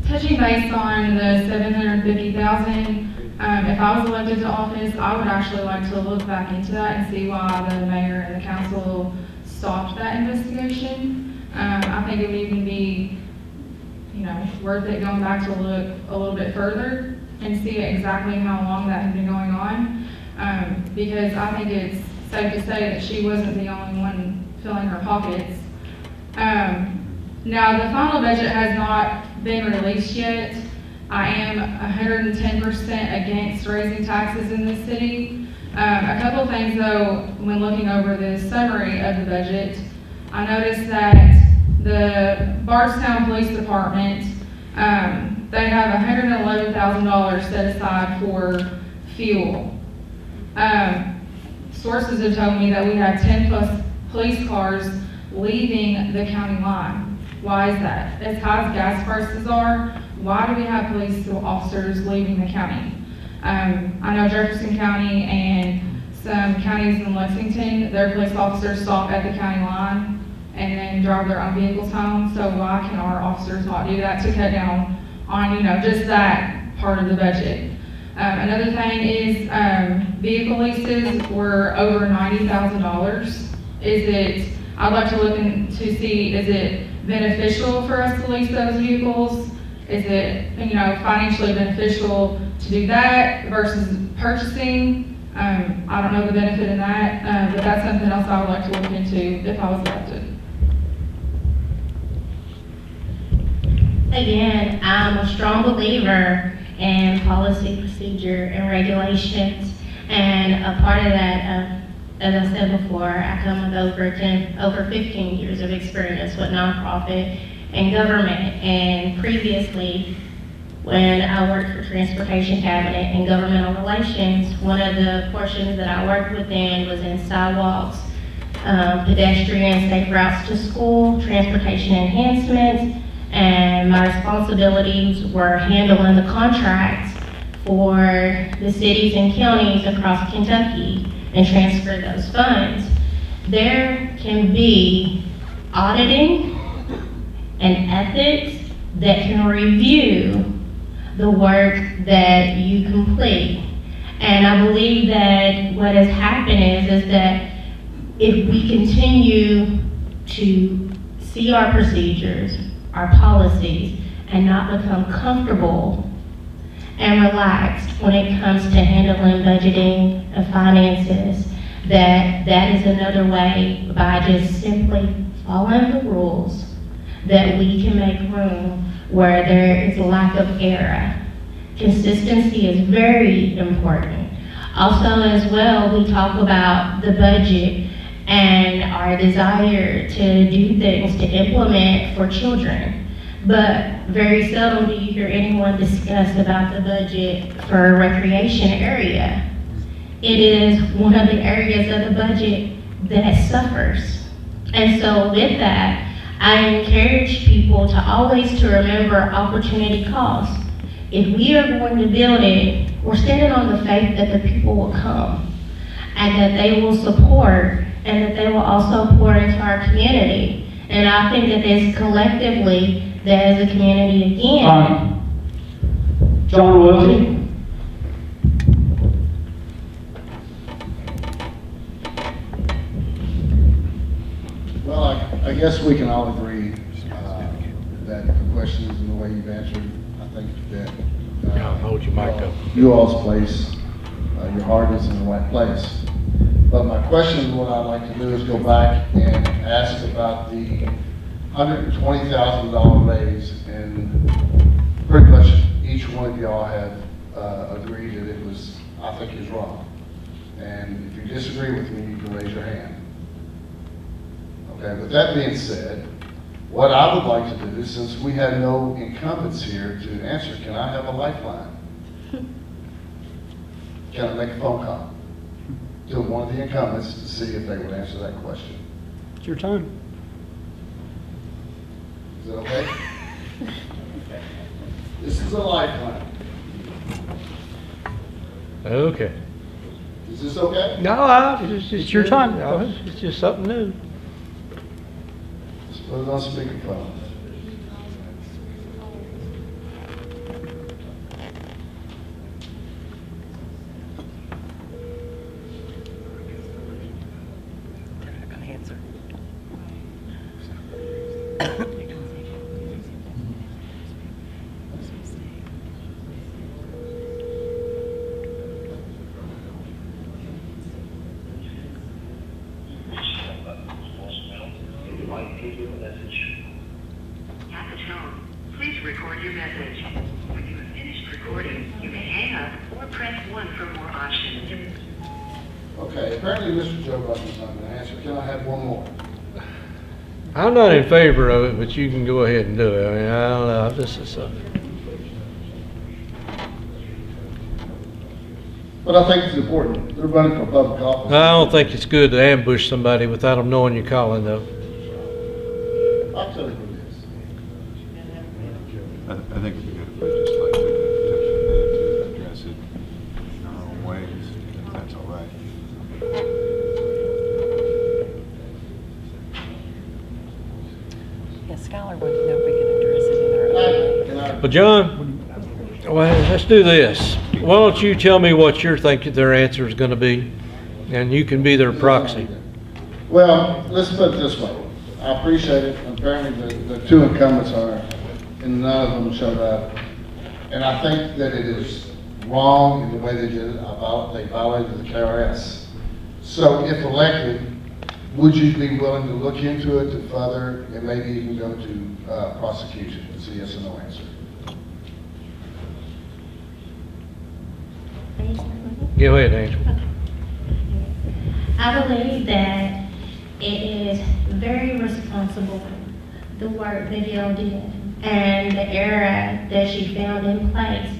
Touching base on the 750,000, if I was elected to office, I would actually like to look back into that and see why the mayor and the council stopped that investigation. I think it would even be, you know, worth it going back to look a little bit further and see exactly how long that had been going on. Because I think it's safe to say that she wasn't the only one filling her pockets. Now the final budget has not been released yet. I am 110% against raising taxes in this city. A couple of things though, when looking over the summary of the budget, I noticed that the Bardstown Police Department, they have $111,000 set aside for fuel. Sources have told me that we had 10 plus police cars leaving the county line. Why is that? As high as gas prices are, why do we have police officers leaving the county? I know Jefferson County and some counties in Lexington, their police officers stop at the county line and then drive their own vehicles home. So why can our officers not do that to cut down on, you know, just that part of the budget? Another thing is vehicle leases were over $90,000. I'd like to look to see, is it beneficial for us to lease those vehicles? Is it, you know, financially beneficial to do that versus purchasing? I don't know the benefit in that, but that's something else I would like to look into if I was elected. Again, I'm a strong believer in policy, procedure, and regulations. And a part of that, as I said before, I come with over 15 years of experience with nonprofit and government. And previously, when I worked for Transportation Cabinet and Governmental Relations, one of the portions that I worked within was in sidewalks, pedestrian safe routes to school, transportation enhancements, and my responsibilities were handling the contracts for the cities and counties across Kentucky and transfer those funds. There can be auditing and ethics that can review the work that you complete. And I believe that what has happened is that if we continue to see our procedures, our policies, and not become comfortable and relaxed when it comes to handling budgeting and finances, that is another way by just simply following the rules that we can make room where there is a lack of error. Consistency is very important. Also as well, we talk about the budget and our desire to do things to implement for children. But very seldom do you hear anyone discuss about the budget for a recreation area. It is one of the areas of the budget that suffers. And so with that, I encourage people to always to remember opportunity cost. If we are going to build it, we're standing on the faith that the people will come and that they will support and that they will also pour into our community. And I think that there's collectively, that as a community again. John Royalty. Well, I guess we can all agree that the questions and the way you've answered, I think that hold your mic up. You all's place, your heart is in the right place. But my question, what I'd like to do is go back and ask about the $120,000 raise, and pretty much each one of y'all have agreed that it was, I think is wrong. And if you disagree with me, you can raise your hand. Okay, with that being said, what I would like to do, since we had no incumbents here to answer, can I have a lifeline? Can I make a phone call to one of the incumbents to see if they would answer that question? It's your time. Is that okay? This is a lifeline. Okay. Is this okay? No, it's your time. No, it's just something new. Let's put it on speakerphone. Okay, apparently Mr. Joe Russell's not going to answer. Can I have one more? I'm not in favor of it, but you can go ahead and do it. I mean, I don't know. This is But I think it's important. They're running for public office. I don't think it's good to ambush somebody without them knowing you're calling, though. I'll tell you what it is. I think it's good if we just like to address it in our own ways, if that's all right. Yeah, Skylar wanted to know if we can address it in our own way. Well, John, well, let's do this. Why don't you tell me what you're thinking their answer is going to be, and you can be their proxy. Well, let's put it this way. I appreciate it. Apparently the two incumbents are, and none of them showed up. And I think that it is wrong in the way they did it. They violated the KRS. So if elected, would you be willing to look into it to further and maybe even go to prosecution? It's a yes or no answer. Go ahead, Angel. I believe that it is very responsible, the work that y'all did and the error that she found in place.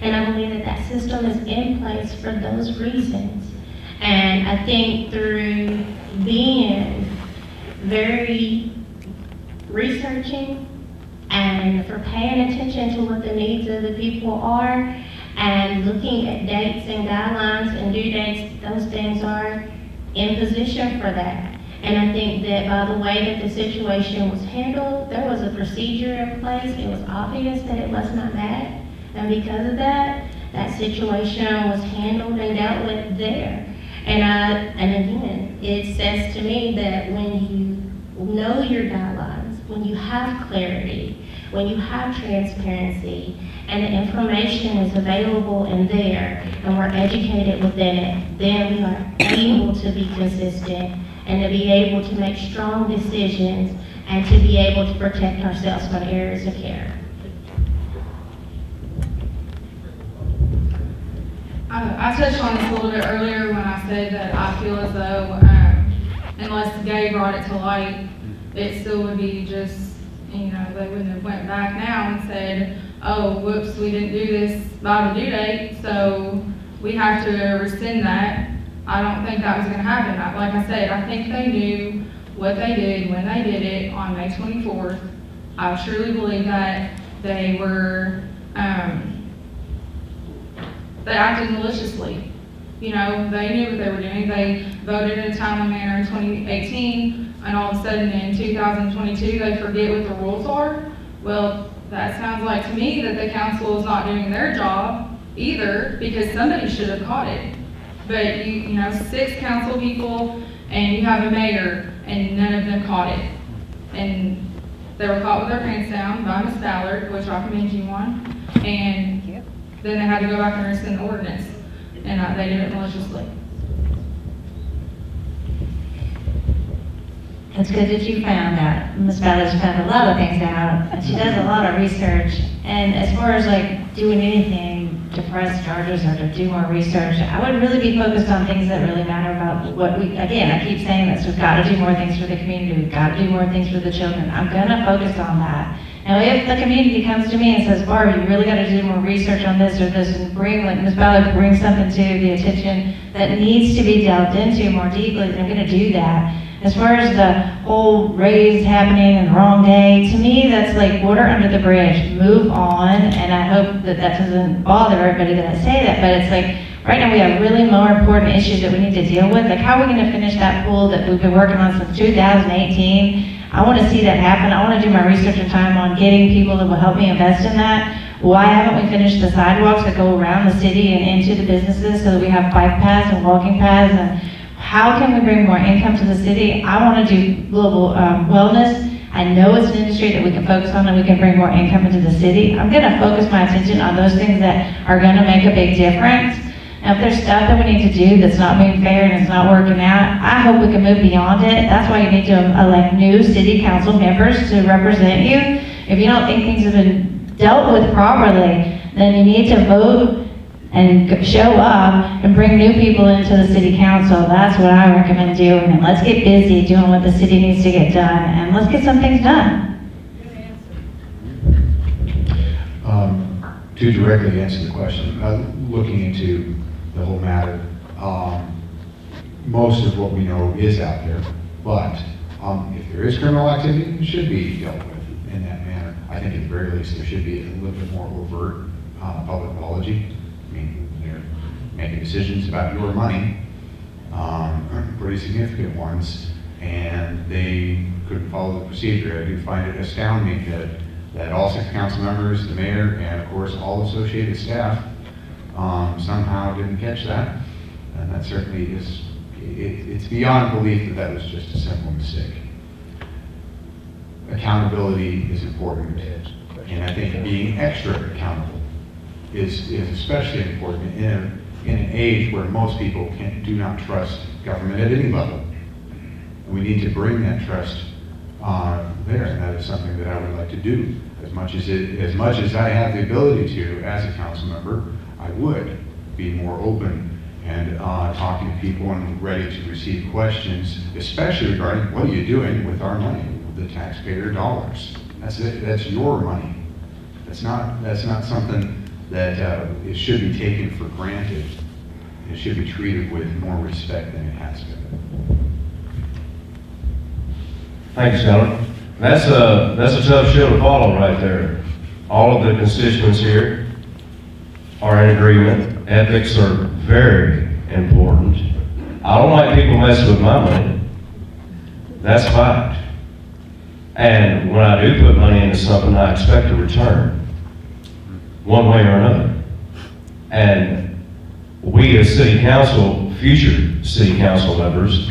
And I believe that that system is in place for those reasons. And I think through being very researching and for paying attention to what the needs of the people are and looking at dates and guidelines and due dates, those things are in position for that. And I think that by the way that the situation was handled, there was a procedure in place. It was obvious that it was not met. And because of that, that situation was handled and dealt with there. And again, it says to me that when you know your guidelines, when you have clarity, when you have transparency, and the information is available in there, and we're educated within it, then we are able to be consistent and to be able to make strong decisions and to be able to protect ourselves from areas of care. I touched on this a little bit earlier when I said that I feel as though unless Gay brought it to light, it still would be just, you know, they wouldn't have went back now and said, oh, whoops, we didn't do this by the due date, so we have to rescind that. I don't think that was going to happen. Like I said, I think they knew what they did when they did it on May 24th. I truly believe that they were, they acted maliciously. You know, they knew what they were doing. They voted in a timely manner in 2018, and all of a sudden in 2022, they forget what the rules are. Well, that sounds like to me that the council is not doing their job either, because somebody should have caught it. But you know, 6 council people, and you have a mayor, and none of them caught it. And they were caught with their pants down by Ms. Ballard, which I commend you on. And then they had to go back and rescind the ordinance, and they did it maliciously. It's good that you found out. Ms. Ballard's found a lot of things out, and she does a lot of research. And as far as like doing anything to press charges or to do more research, I would really be focused on things that really matter about what we, again, I keep saying this, we've got to do more things for the community, we've got to do more things for the children. I'm gonna focus on that. Now, if the community comes to me and says, Barb, you really got to do more research on this or this, and bring, like Ms. Ballard, bring something to the attention that needs to be delved into more deeply, then I'm gonna do that. As far as the whole raise happening in the wrong day, to me, that's like water under the bridge. Move on, and I hope that that doesn't bother everybody that I say that, but it's like, right now we have really more important issues that we need to deal with. Like, how are we gonna finish that pool that we've been working on since 2018? I wanna see that happen. I wanna do my research and time on getting people that will help me invest in that. Why haven't we finished the sidewalks that go around the city and into the businesses so that we have bike paths and walking paths? And how can we bring more income to the city? I want to do global wellness. I know it's an industry that we can focus on and we can bring more income into the city. I'm going to focus my attention on those things that are going to make a big difference. Now, if there's stuff that we need to do that's not being fair and it's not working out, I hope we can move beyond it. That's why you need to elect new city council members to represent you. If you don't think things have been dealt with properly, then you need to vote and show up and bring new people into the city council. That's what I recommend doing. And let's get busy doing what the city needs to get done, and let's get some things done. To directly answer the question, looking into the whole matter, most of what we know is out there, but if there is criminal activity, it should be dealt with in that manner. I think at the very least there should be a little bit more overt public apology. I mean, they're making decisions about your money, pretty significant ones, and they couldn't follow the procedure. I do find it astounding that all 6 council members, the mayor, and of course all associated staff somehow didn't catch that. And that certainly is, it's beyond belief that that was just a simple mistake. Accountability is important, and I think being extra accountable is especially important in an age where most people do not trust government at any level. And we need to bring that trust there, and that is something that I would like to do. As much as I have the ability to, as a council member, I would be more open and talking to people and ready to receive questions, especially regarding what are you doing with our money, the taxpayer dollars. That's your money. That's not something that it should be taken for granted. It should be treated with more respect than it has been. Thanks, Senator. That's a tough show to follow right there. All of the constituents here are in agreement. Ethics are very important. I don't like people messing with my money. That's fact. And when I do put money into something, I expect a return, one way or another. And we as city council, future city council members,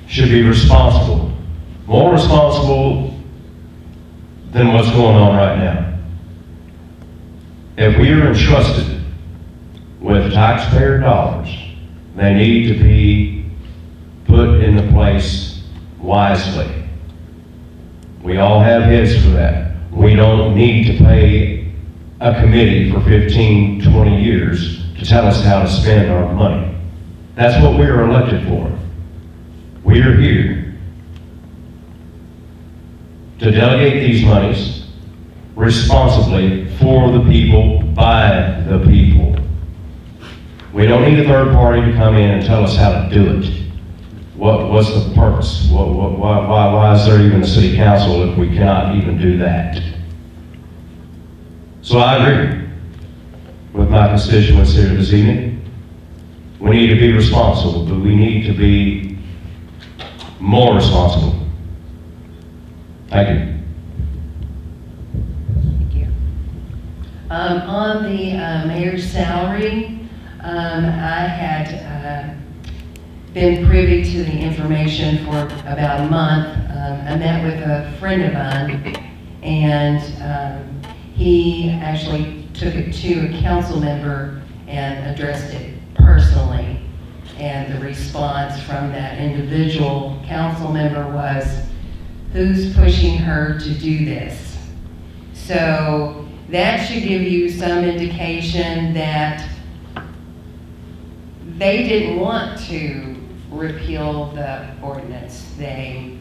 should be responsible, more responsible than what's going on right now. If we are entrusted with taxpayer dollars, they need to be put into place wisely. We all have heads for that. We don't need to pay a committee for 15, 20 years to tell us how to spend our money. That's what we are elected for. We are here to delegate these monies responsibly for the people, by the people. We don't need a third party to come in and tell us how to do it. What's the purpose? Why is there even a city council if we cannot even do that? So I agree with my constituents here this evening. We need to be responsible, but we need to be more responsible. Thank you. Thank you. On the mayor's salary, I had been privy to the information for about a month. I met with a friend of mine, and he actually took it to a council member and addressed it personally. And the response from that individual council member was, who's pushing her to do this? So that should give you some indication that they didn't want to repeal the ordinance. They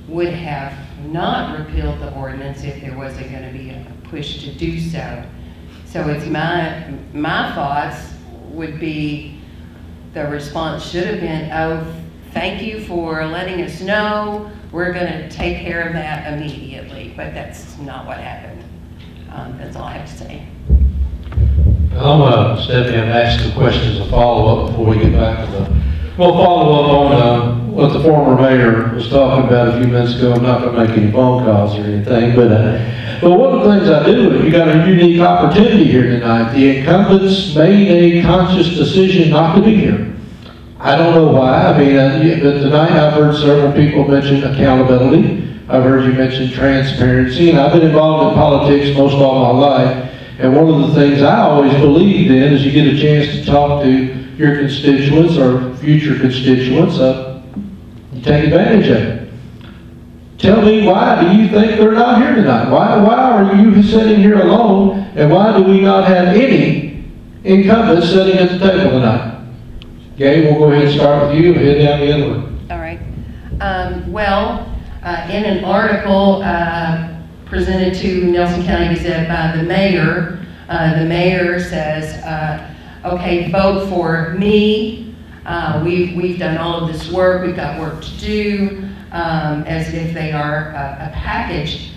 would have not repealed the ordinance if there wasn't going to be a push to do so. So it's my thoughts would be the response should have been, oh, thank you for letting us know. We're going to take care of that immediately. But that's not what happened. That's all I have to say. I'm going to step in and ask the questions to follow up before we get back to we'll follow up on what the former mayor was talking about a few minutes ago. I'm not going to make any phone calls or anything, but one of the things I do, you got a unique opportunity here tonight. The incumbents made a conscious decision not to be here. I don't know why. I mean, but tonight I've heard several people mention accountability. I've heard you mention transparency, and I've been involved in politics most all my life. And one of the things I always believed in is you get a chance to talk to your constituents or future constituents, you take advantage of it. Tell me, why do you think they're not here tonight? Why are you sitting here alone, and why do we not have any incumbents sitting at the table tonight? Gabe, we'll go ahead and start with you and head down the other one. All right. In an article presented to Nelson County Gazette by the mayor says, okay, vote for me. We've done all of this work. We've got work to do, as if they are a package.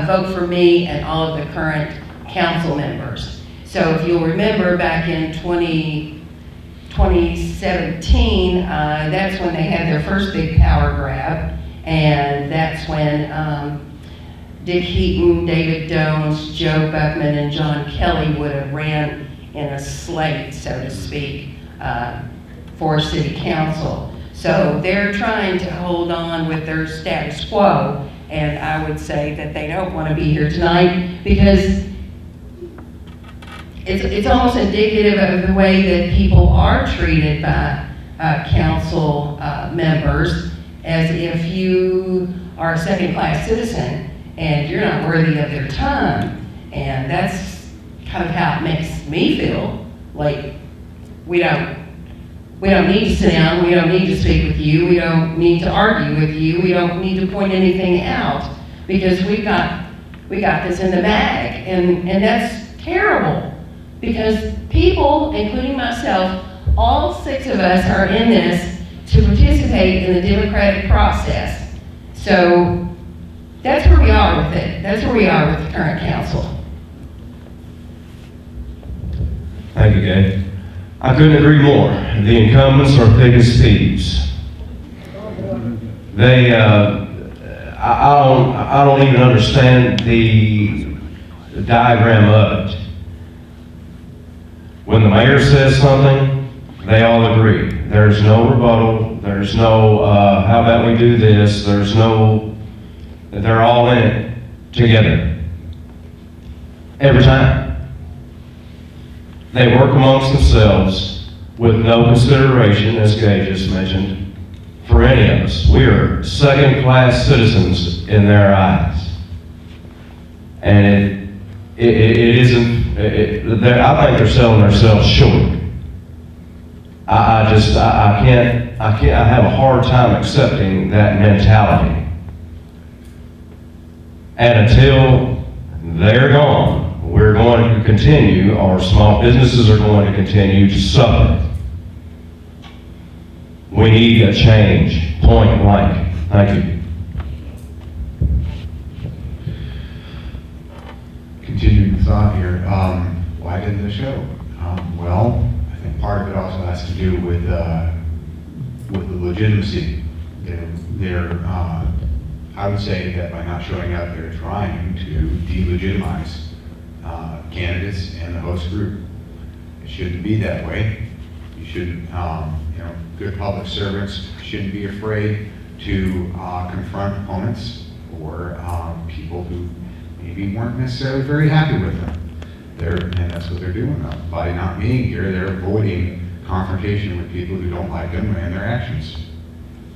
Vote for me and all of the current council members. So if you'll remember back in 2017, that's when they had their first big power grab. And that's when Dick Heaton, David Dones, Joe Buckman, and John Kelly would have ran in a slate, so to speak, for city council. So they're trying to hold on with their status quo, and I would say that they don't want to be here tonight because it's almost indicative of the way that people are treated by council members, as if you are a second-class citizen and you're not worthy of their time. And that's kind of how it makes me feel. Like, we don't need to sit down, we don't need to speak with you, we don't need to argue with you, we don't need to point anything out, because we got this in the bag. And that's terrible, because people, including myself, all 6 of us are in this to participate in the democratic process. So that's where we are with it. That's where we are with the current council. Thank you, Gabe. I couldn't agree more. The incumbents are thick as thieves. They, I don't even understand the diagram of it. When the mayor says something, they all agree. There's no rebuttal. There's no, how about we do this? There's no, they're all in it together. Every time. They work amongst themselves with no consideration, as Gay just mentioned, for any of us. We are second-class citizens in their eyes. And it isn't, I think they're selling themselves short. I have a hard time accepting that mentality. And until they're gone, we're going to continue, our small businesses are going to continue to suffer. We need a change, point blank. Thank you. Continuing the thought here, why didn't they show? Well, I think part of it also has to do with the legitimacy. I would say that by not showing up, they're trying to delegitimize candidates and the host group. It shouldn't be that way. You shouldn't, good public servants shouldn't be afraid to confront opponents or people who maybe weren't necessarily very happy with them. And that's what they're doing now. By not being here, they're avoiding confrontation with people who don't like them and their actions.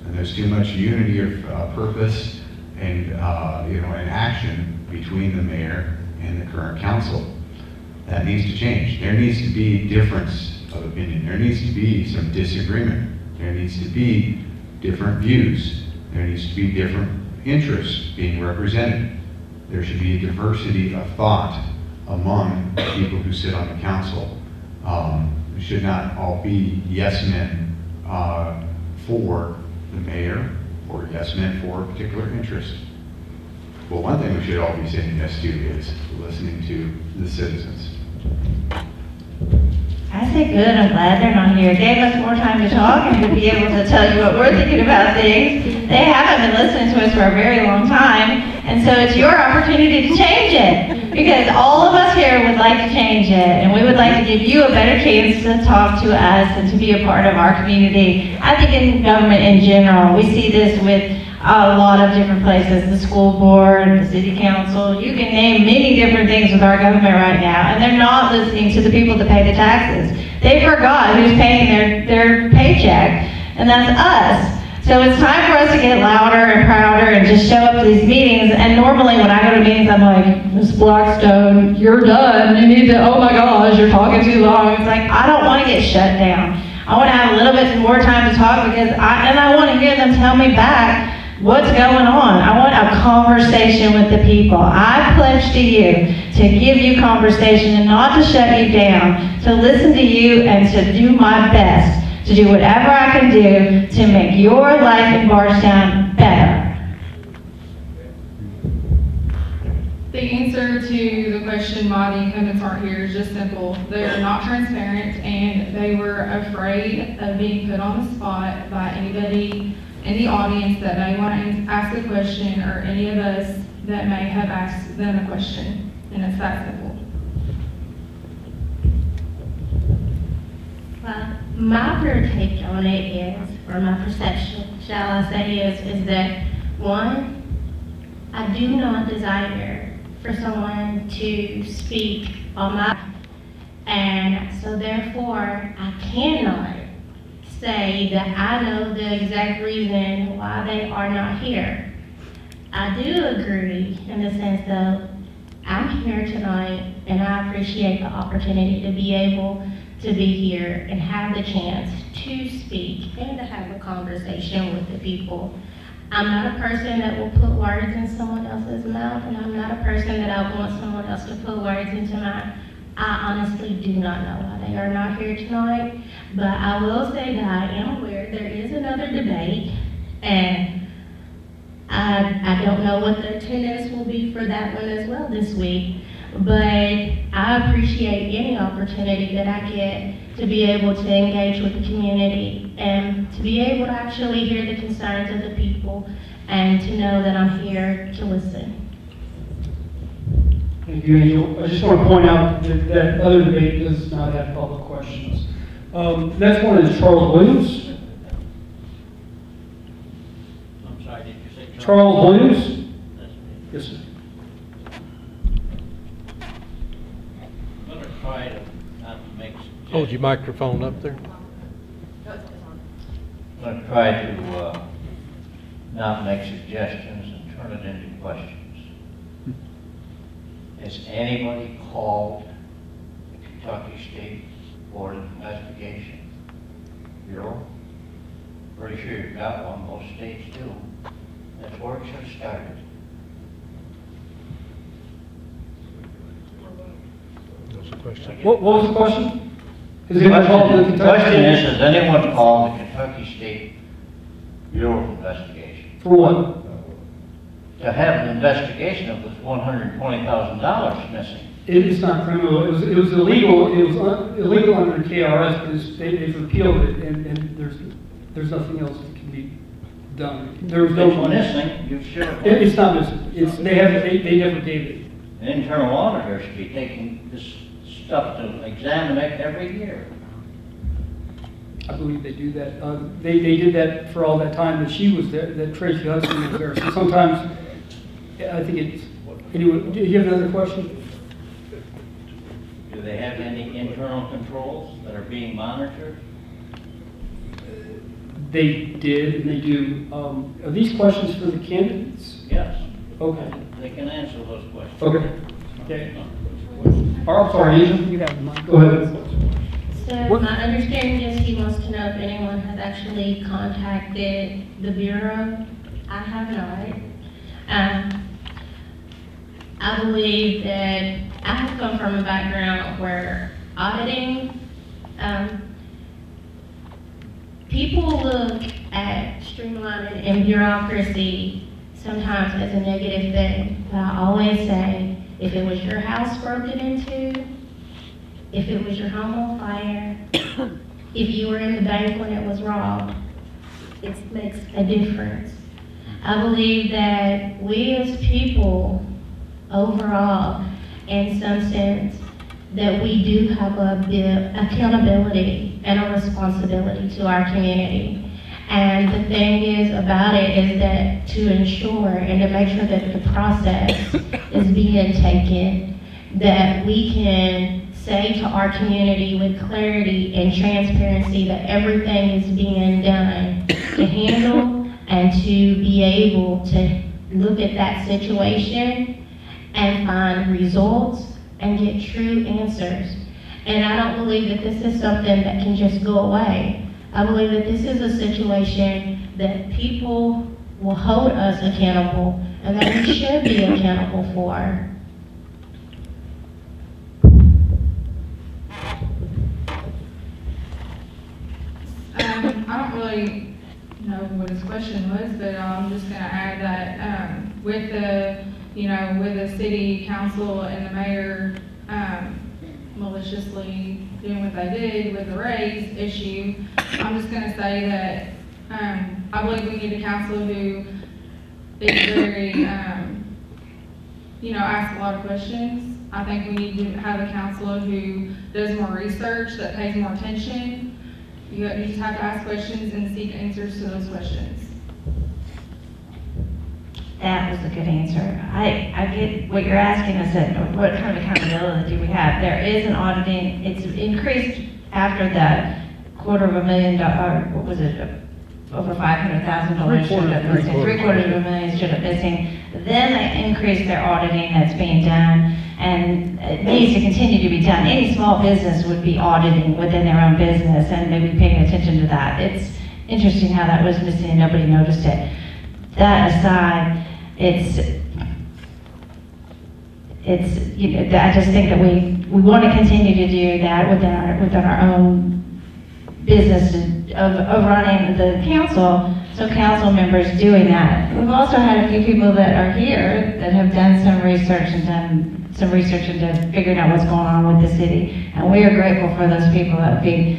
And there's too much unity of purpose and and action between the mayor and the current council. That needs to change. There needs to be difference of opinion. There needs to be some disagreement. There needs to be different views. There needs to be different interests being represented. There should be a diversity of thought among the people who sit on the council. It should not all be yes men for the mayor or yes men for a particular interest. Well, one thing we should all be saying yes to is listening to the citizens. I say good, I'm glad they're not here. It gave us more time to talk and to be able to tell you what we're thinking about things. They haven't been listening to us for a very long time, and so it's your opportunity to change it. Because all of us here would like to change it, and we would like to give you a better chance to talk to us and to be a part of our community. I think in government in general, we see this with a lot of different places, the school board, the city council. You can name many different things with our government right now, and they're not listening to the people that pay the taxes. They forgot who's paying their paycheck, and that's us. So it's time for us to get louder and prouder and just show up to these meetings. And normally when I go to meetings, I'm like, Ms. Blackstone, you're done. You need to, oh my gosh, you're talking too long. It's like, I don't want to get shut down. I want to have a little bit more time to talk because I want to hear them tell me back what's going on. I want a conversation with the people. I pledge to you to give you conversation and not to shut you down, to listen to you and to do my best, to do whatever I can do to make your life in Bardstown better. The answer to the question why the incumbents aren't here is just simple. They're not transparent, and they were afraid of being put on the spot by anybody in the audience that may want to ask a question, or any of us that may have asked them a question. And it's that simple. Well, my clear take on it is, or my perception, shall I say, is that, one, I do not desire for someone to speak on my, And so therefore, I cannot say that I know the exact reason why they are not here. I do agree in the sense that I'm here tonight and I appreciate the opportunity to be able to be here and have the chance to speak and to have a conversation with the people. I'm not a person that will put words in someone else's mouth, and I'm not a person that I want someone else to put words into mine. I honestly do not know why they are not here tonight, but I will say that I am aware there is another debate, and I don't know what the attendance will be for that one as well this week, but I appreciate any opportunity that I get to be able to engage with the community and to be able to actually hear the concerns of the people and to know that I'm here to listen. Thank you, Angel. I just want to point out that that other debate does not have public questions. Next one is Charles Williams. I'm sorry, did you say Charles Williams? Yes, sir. I'm going to try to not make suggestions. Hold your microphone up there. I'm going to try to not make suggestions and turn it into questions. Has anybody called the Kentucky State Board of Investigation Bureau? Pretty sure you've got one, most states do. That's where it should have started. What was the question? Is it involved in the The Kentucky? question is, has anyone called the Kentucky State Bureau of Investigation? For what? To have an investigation of this $120,000 missing. It is not criminal. It was illegal. It was illegal under the KRS, but they've repealed it, and there's nothing else that can be done. There's no It's missing, you should have. It's not missing. They never gave it. An internal auditor should be taking this stuff to examine it every year. I believe they do that. They did that for all that time that she was there, that Tracy Hudson was there. So sometimes, I think it's, anyway, do you have another question? Do they have any internal controls that are being monitored? They did, and they do. Are these questions for the candidates? Yes. Okay. They can answer those questions. Okay. Okay. I'm sorry, Angel, you have the mic. Go ahead. So my understanding is he wants to know if anyone has actually contacted the Bureau. I have not. I believe that I have come from a background where auditing, people look at streamlining and bureaucracy sometimes as a negative thing. But I always say, if it was your house broken into, if it was your home on fire, if you were in the bank when it was robbed, it makes a difference. I believe that we as people, overall, in some sense, that we do have a bit of accountability and a responsibility to our community. And the thing is about it is that to ensure and to make sure that the process is being taken, that we can say to our community with clarity and transparency that everything is being done to handle and to be able to look at that situation and find results and get true answers. And I don't believe that this is something that can just go away. I believe that this is a situation that people will hold us accountable and that we should be accountable for. I don't really know what his question was, but I'm just going to add that with the, with the city council and the mayor maliciously doing what they did with the raise issue, I'm just going to say that I believe we need a council who is very, asks a lot of questions. I think we need to have a council who does more research, that pays more attention. You just have to ask questions and seek answers to those questions. That was a good answer. I get what you're asking us, that what kind of accountability do we have? There is an auditing, it's increased after the $250,000, what was it, over $500,000 should have missing, $750,000 should have missing. Then they increased their auditing that's being done, and it needs to continue to be done. Any small business would be auditing within their own business, and they'd be paying attention to that. It's interesting how that was missing and nobody noticed it. That aside, it's you know, I just think that we want to continue to do that within our own business of running the council. So council members doing that. We've also had a few people that are here that have done some research into figuring out what's going on with the city, and we are grateful for those people that be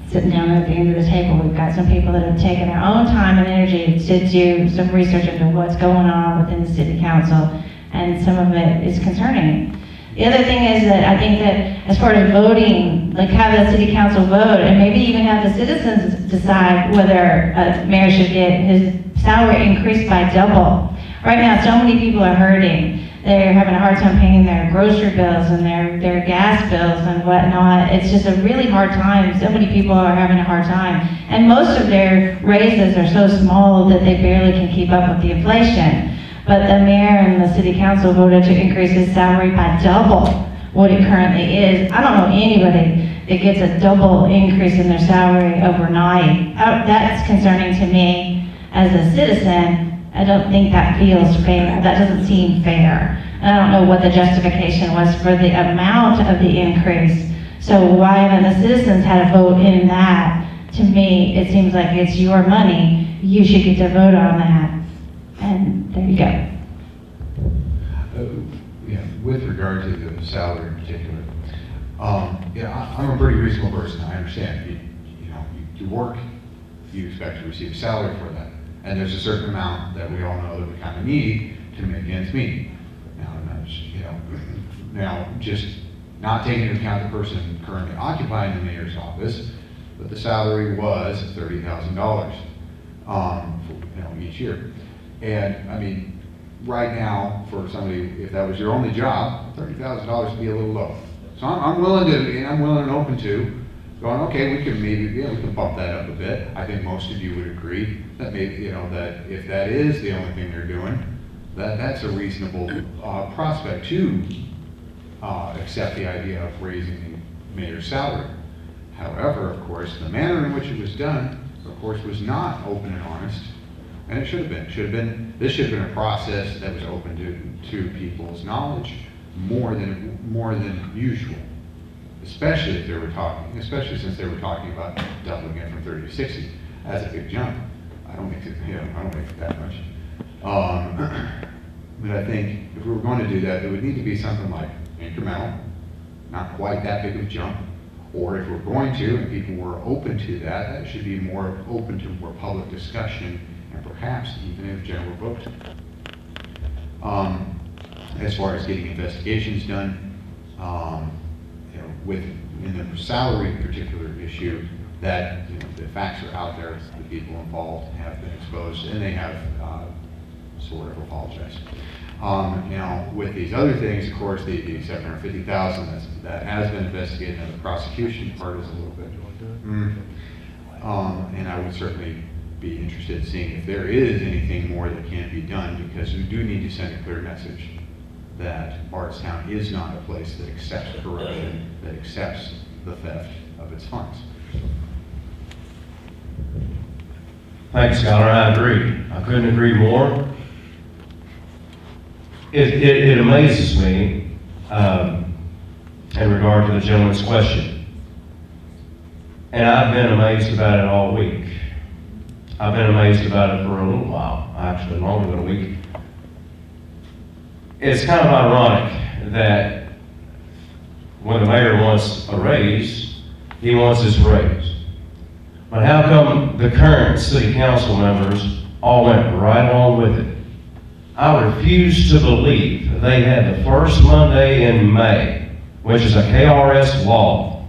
sitting down at the end of the table. We've got some people that have taken their own time and energy to do some research into what's going on within the city council, and some of it is concerning. The other thing is that I think that as far as voting, like have the city council vote, and maybe even have the citizens decide whether a mayor should get his salary increased by double. Right now, so many people are hurting. They're having a hard time paying their grocery bills and their gas bills and whatnot. It's just a really hard time. So many people are having a hard time. And most of their raises are so small that they barely can keep up with the inflation. But the mayor and the city council voted to increase his salary by double what it currently is. I don't know anybody that gets a double increase in their salary overnight. That's concerning to me as a citizen. I don't think that feels fair. That doesn't seem fair. And I don't know what the justification was for the amount of the increase. So why haven't the citizens had a vote in that? To me, it seems like it's your money. You should get to vote on that. And there you go. Yeah, with regard to the salary in particular, yeah, I'm a pretty reasonable person. I understand. You work, you expect to receive a salary for that. And there's a certain amount that we all know that we kind of need to make ends meet. Now, just not taking into account the person currently occupying the mayor's office, but the salary was $30,000 each year. And I mean, right now, for somebody, if that was your only job, $30,000 would be a little low. So I'm willing to, and I'm willing and open to going, okay, we can bump that up a bit. I think most of you would agree that maybe, that if that is the only thing they're doing, that's a reasonable prospect to accept the idea of raising the mayor's salary. However, of course, the manner in which it was done, of course, was not open and honest, and it should have been. This should have been a process that was open to people's knowledge more than usual. Especially if they were talking, especially since they were talking about doubling it from 30 to 60. That's a big jump. I don't make it that much. But I think if we were going to do that, it would need to be something like incremental, not quite that big of a jump. Or if we're going to, and people were open to that, that should be more open to more public discussion and perhaps even a general vote. As far as getting investigations done, in the salary particular issue, that the facts are out there, the people involved have been exposed, and they have sort of apologized. Now, with these other things, of course, the $750,000 that has been investigated, and the prosecution part is a little bit. And I would certainly be interested in seeing if there is anything more that can be done, because we do need to send a clear message that Bardstown is not a place that accepts corruption, that accepts the theft of its funds. Thanks, Scholar. I agree. I couldn't agree more. It amazes me in regard to the gentleman's question. And I've been amazed about it all week. I've been amazed about it for a little while, actually longer than a week. It's kind of ironic that when the mayor wants a raise, he wants his raise. But how come the current city council members all went right along with it? I refuse to believe they had the first Monday in May, which is a KRS law,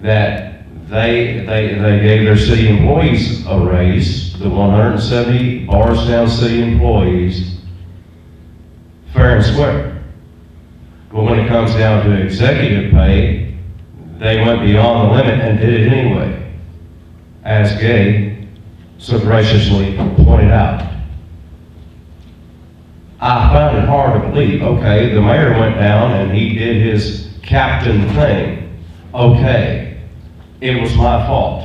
that they gave their city employees a raise, the 170 Bardstown city employees, fair and square. But when it comes down to executive pay, they went beyond the limit and did it anyway, as Gay so graciously pointed out. I found it hard to believe, okay, the mayor went down and he did his captain thing. Okay, it was my fault.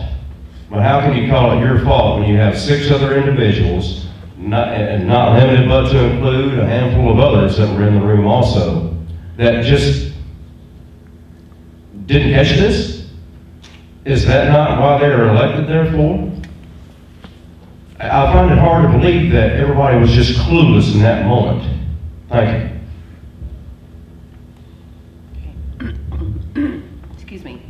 But how can you call it your fault when you have 6 other individuals, and not limited but to include a handful of others that were in the room also, that just didn't catch this? Is that not why they were elected therefore? I find it hard to believe that everybody was just clueless in that moment. Thank you. Excuse me.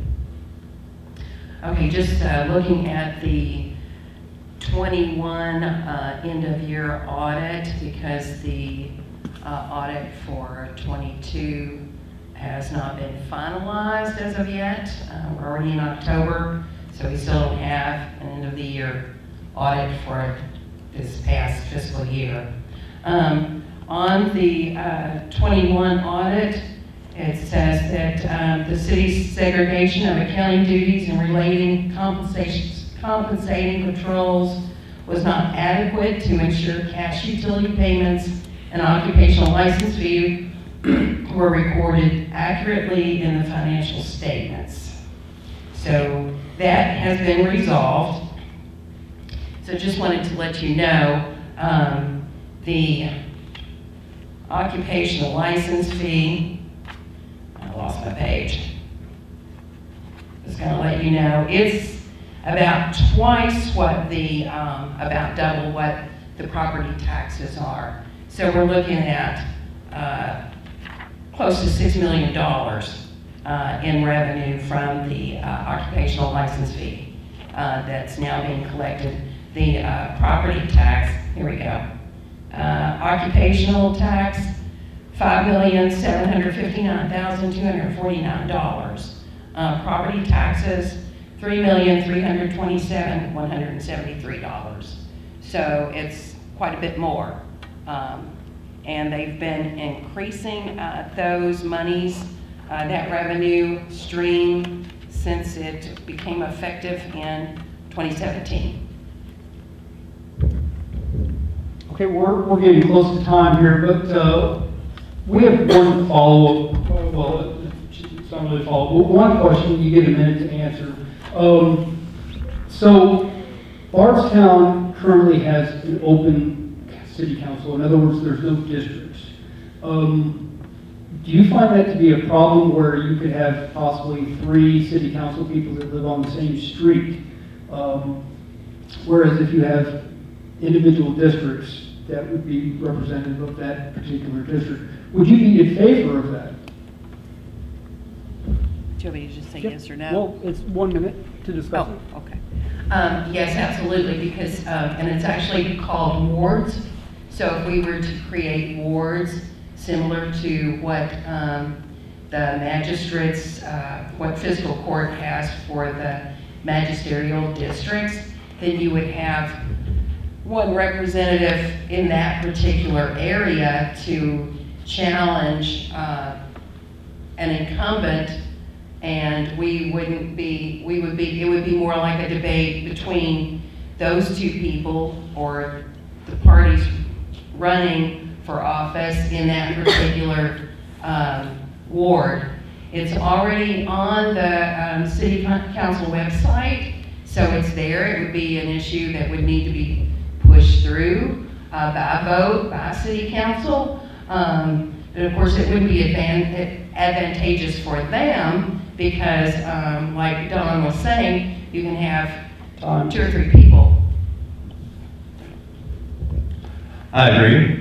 Okay, just looking at the 21 end of year audit, because the audit for 22 has not been finalized as of yet. We're already in October, so we still don't have an end of the year audit for this past fiscal year. On the 21 audit, it says that the city's segregation of accounting duties and relating compensating patrols was not adequate to ensure cash utility payments and occupational license fee were recorded accurately in the financial statements. So that has been resolved. So just wanted to let you know, the occupational license fee, I lost my page. Just gonna let you know, it's about twice what the, about double what the property taxes are. So we're looking at close to $6 million in revenue from the occupational license fee that's now being collected. The property tax, here we go. Occupational tax, $5,759,249. Property taxes, $3,327,173. So it's quite a bit more. And they've been increasing those monies, that revenue stream, since it became effective in 2017. Okay, we're getting close to time here, but we have one follow-up, well, it's not really follow-up, one question you get a minute to answer. So Bardstown currently has an open city council. In other words, there's no districts. Do you find that to be a problem where you could have possibly 3 city council people that live on the same street? Whereas if you have individual districts that would be representative of that particular district, would you be in favor of that? Do you want me to just say yes or no? Well, it's 1 minute to discuss it. Oh, okay. Yes, absolutely, because, and it's actually called wards. So if we were to create wards similar to what the magistrates, what fiscal court has for the magisterial districts, then you would have one representative in that particular area to challenge an incumbent, and it would be more like a debate between those 2 people or the parties running for office in that particular ward. It's already on the city council website, so it's there. It would be an issue that would need to be pushed through by vote by city council. But of course it wouldn't be advantageous for them because like Don was saying, you can have 2 or 3 people. I agree.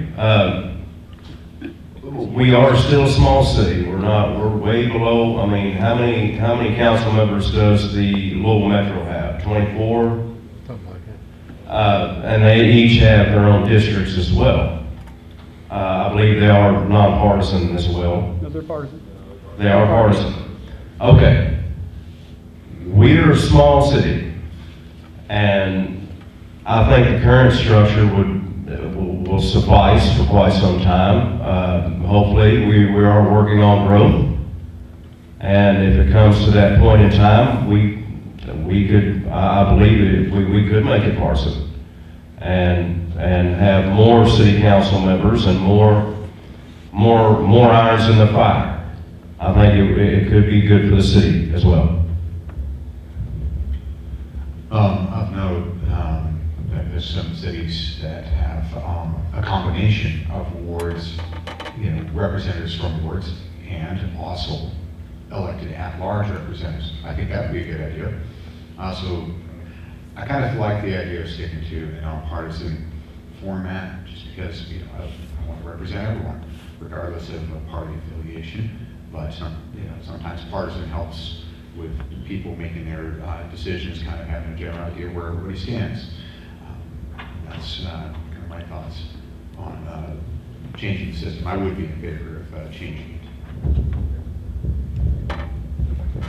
We are still a small city. We're way below. I mean, how many council members does the Louisville Metro have? 24? Something like that. And they each have their own districts as well. I believe they are nonpartisan as well. No, they're partisan. They are partisan. Okay. we're a small city, and I think the current structure will suffice for quite some time. Hopefully, we are working on growth, and if it comes to that point in time, we could, I believe we could make it partisan, and have more city council members and more irons in the fire. I think it could be good for the city as well. Of note, that there's some cities that have a combination of wards, representatives from wards, and also elected at-large representatives. I think that would be a good idea. So I kind of like the idea of sticking to a nonpartisan format, just because I want to represent everyone, regardless of a party affiliation. But sometimes partisan helps with people making their decisions, kind of having a general idea where everybody stands. That's kind of my thoughts on changing the system. I would be in favor of changing it.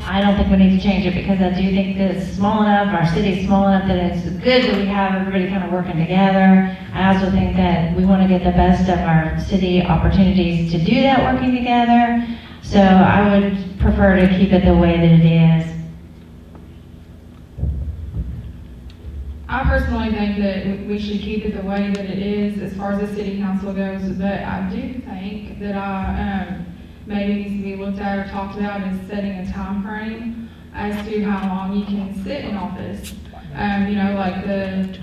I don't think we need to change it, because I do think that it's small enough, our city is small enough that it's good that we have everybody kind of working together. I also think that we want to get the best of our city opportunities to do that working together. So I would prefer to keep it the way that it is. I personally think that we should keep it the way that it is as far as the city council goes, but I do think that maybe needs to be looked at or talked about is setting a time frame as to how long you can sit in office. Like the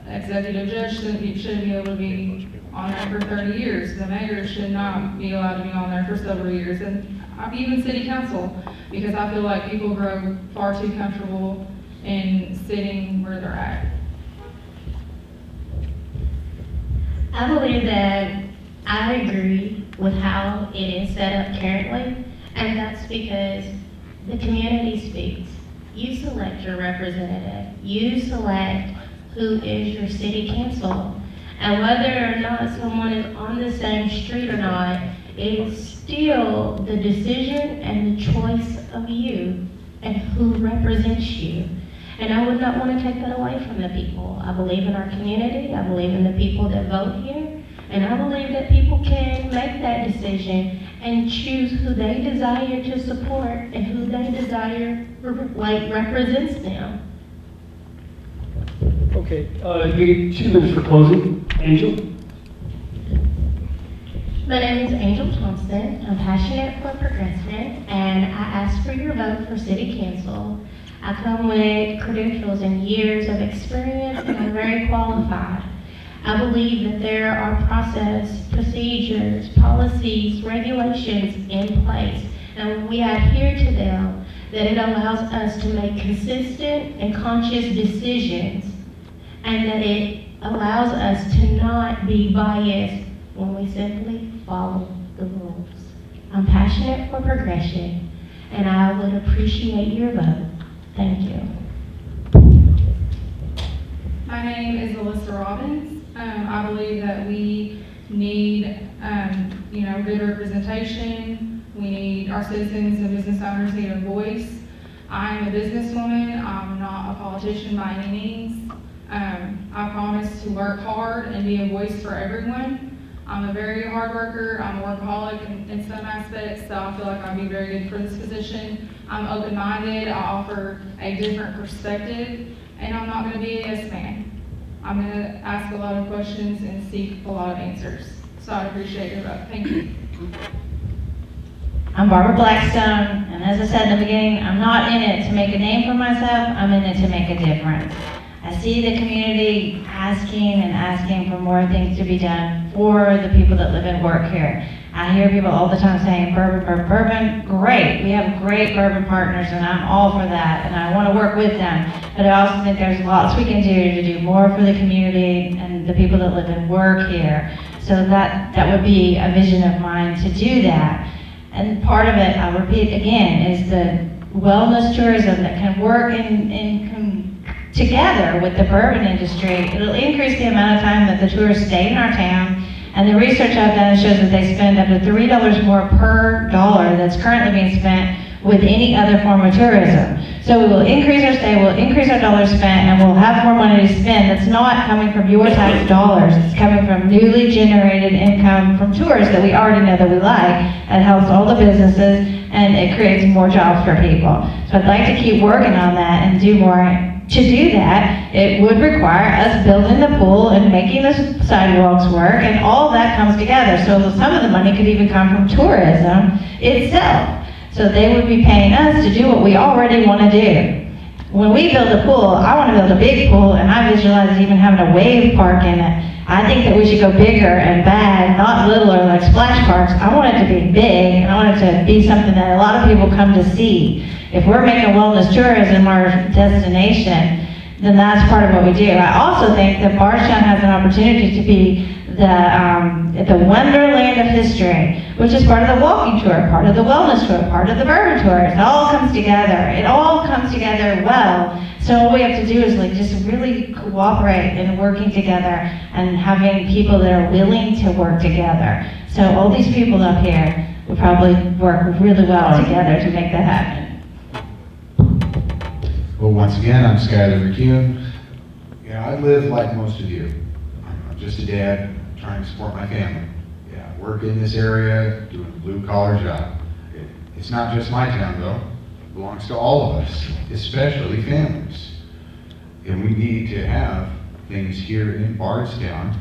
executive judge shouldn't be able to be on there for 30 years. The mayor should not be allowed to be on there for several years. And even city council, because I feel like people grow far too comfortable in sitting where they're at. I believe that I agree with how it is set up currently, and that's because the community speaks. You select your representative. You select who is your city council. And whether or not someone is on the same street or not, it is still the decision and the choice of you and who represents you. And I would not want to take that away from the people. I believe in our community. I believe in the people that vote here. And I believe that people can make that decision and choose who they desire to support and who they desire represents them. Okay, you get 2 minutes for closing. Angel? My name is Angel Thompson. I'm passionate for progressive, and I ask for your vote for city council. I come with credentials and years of experience, and I'm very qualified. I believe that there are process, procedures, policies, regulations in place, and when we adhere to them, that it allows us to make consistent and conscious decisions, and that it allows us to not be biased when we simply follow the rules. I'm passionate for progression, and I would appreciate your vote. Thank you. My name is Alyssa Robbins. I believe that we need, good representation. We need our citizens and business owners need a voice. I'm a businesswoman. I'm not a politician by any means. I promise to work hard and be a voice for everyone. I'm a very hard worker. I'm a workaholic in some aspects, so I feel like I'll be very good for this position. I'm open-minded. I offer a different perspective, and I'm not going to be a yes man. I'm going to ask a lot of questions and seek a lot of answers. So I appreciate your vote. Thank you. I'm Barbara Blackstone, and as I said in the beginning, I'm not in it to make a name for myself. I'm in it to make a difference. I see the community asking for more things to be done for the people that live and work here. I hear people all the time saying, bourbon, bourbon, bourbon, great. We have great bourbon partners, and I'm all for that, and I want to work with them. But I also think there's lots we can do to do more for the community and the people that live and work here. So that would be a vision of mine to do that. And part of it, I'll repeat again, is the wellness tourism that can work together with the bourbon industry. It'll increase the amount of time that the tourists stay in our town. And the research I've done shows that they spend up to $3 more per dollar that's currently being spent with any other form of tourism. So we will increase our stay, we'll increase our dollars spent, and we'll have more money to spend that's not coming from your tax dollars. It's coming from newly generated income from tourists that we already know that we like. It helps all the businesses, and it creates more jobs for people. So I'd like to keep working on that and do more. To do that, it would require us building the pool and making the sidewalks work, and all that comes together. So some of the money could even come from tourism itself. So they would be paying us to do what we already want to do. When we build a pool, I want to build a big pool, and I visualize even having a wave park in it. I think that we should go bigger and bad, not littler like splash parks. I want it to be big, and I want it to be something that a lot of people come to see. If we're making wellness tourism our destination, then that's part of what we do. I also think that Bardstown has an opportunity to be the wonderland of history, which is part of the walking tour, part of the wellness tour, part of the bourbon tour. It all comes together. It all comes together well. So all we have to do is like just really cooperate in working together and having people that are willing to work together. So all these people up here will probably work really well together to make that happen. Well, once again, I'm Skyler McCune. I live like most of you. I'm just a dad trying to support my family. I work in this area, doing a blue-collar job. It's not just my town, though. It belongs to all of us, especially families. And we need to have things here in Bardstown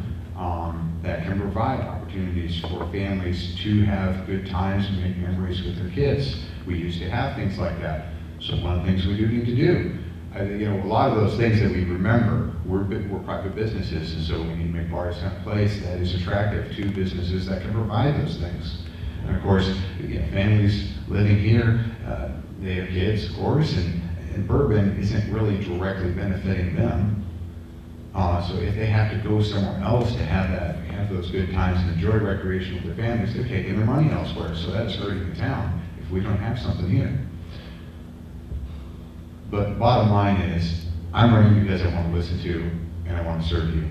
that can provide opportunities for families to have good times and make memories with their kids. We used to have things like that. So one of the things we do need to do, a lot of those things that we remember, we're private businesses, and so we need to make Bardstown a place that is attractive to businesses that can provide those things. And of course, families living here, they have kids, of course, and bourbon isn't really directly benefiting them. So if they have to go somewhere else to have those good times and enjoy recreation with their families, they're taking their money elsewhere. So that's hurting the town if we don't have something here. But bottom line is, I'm running because I want to listen to and I want to serve you.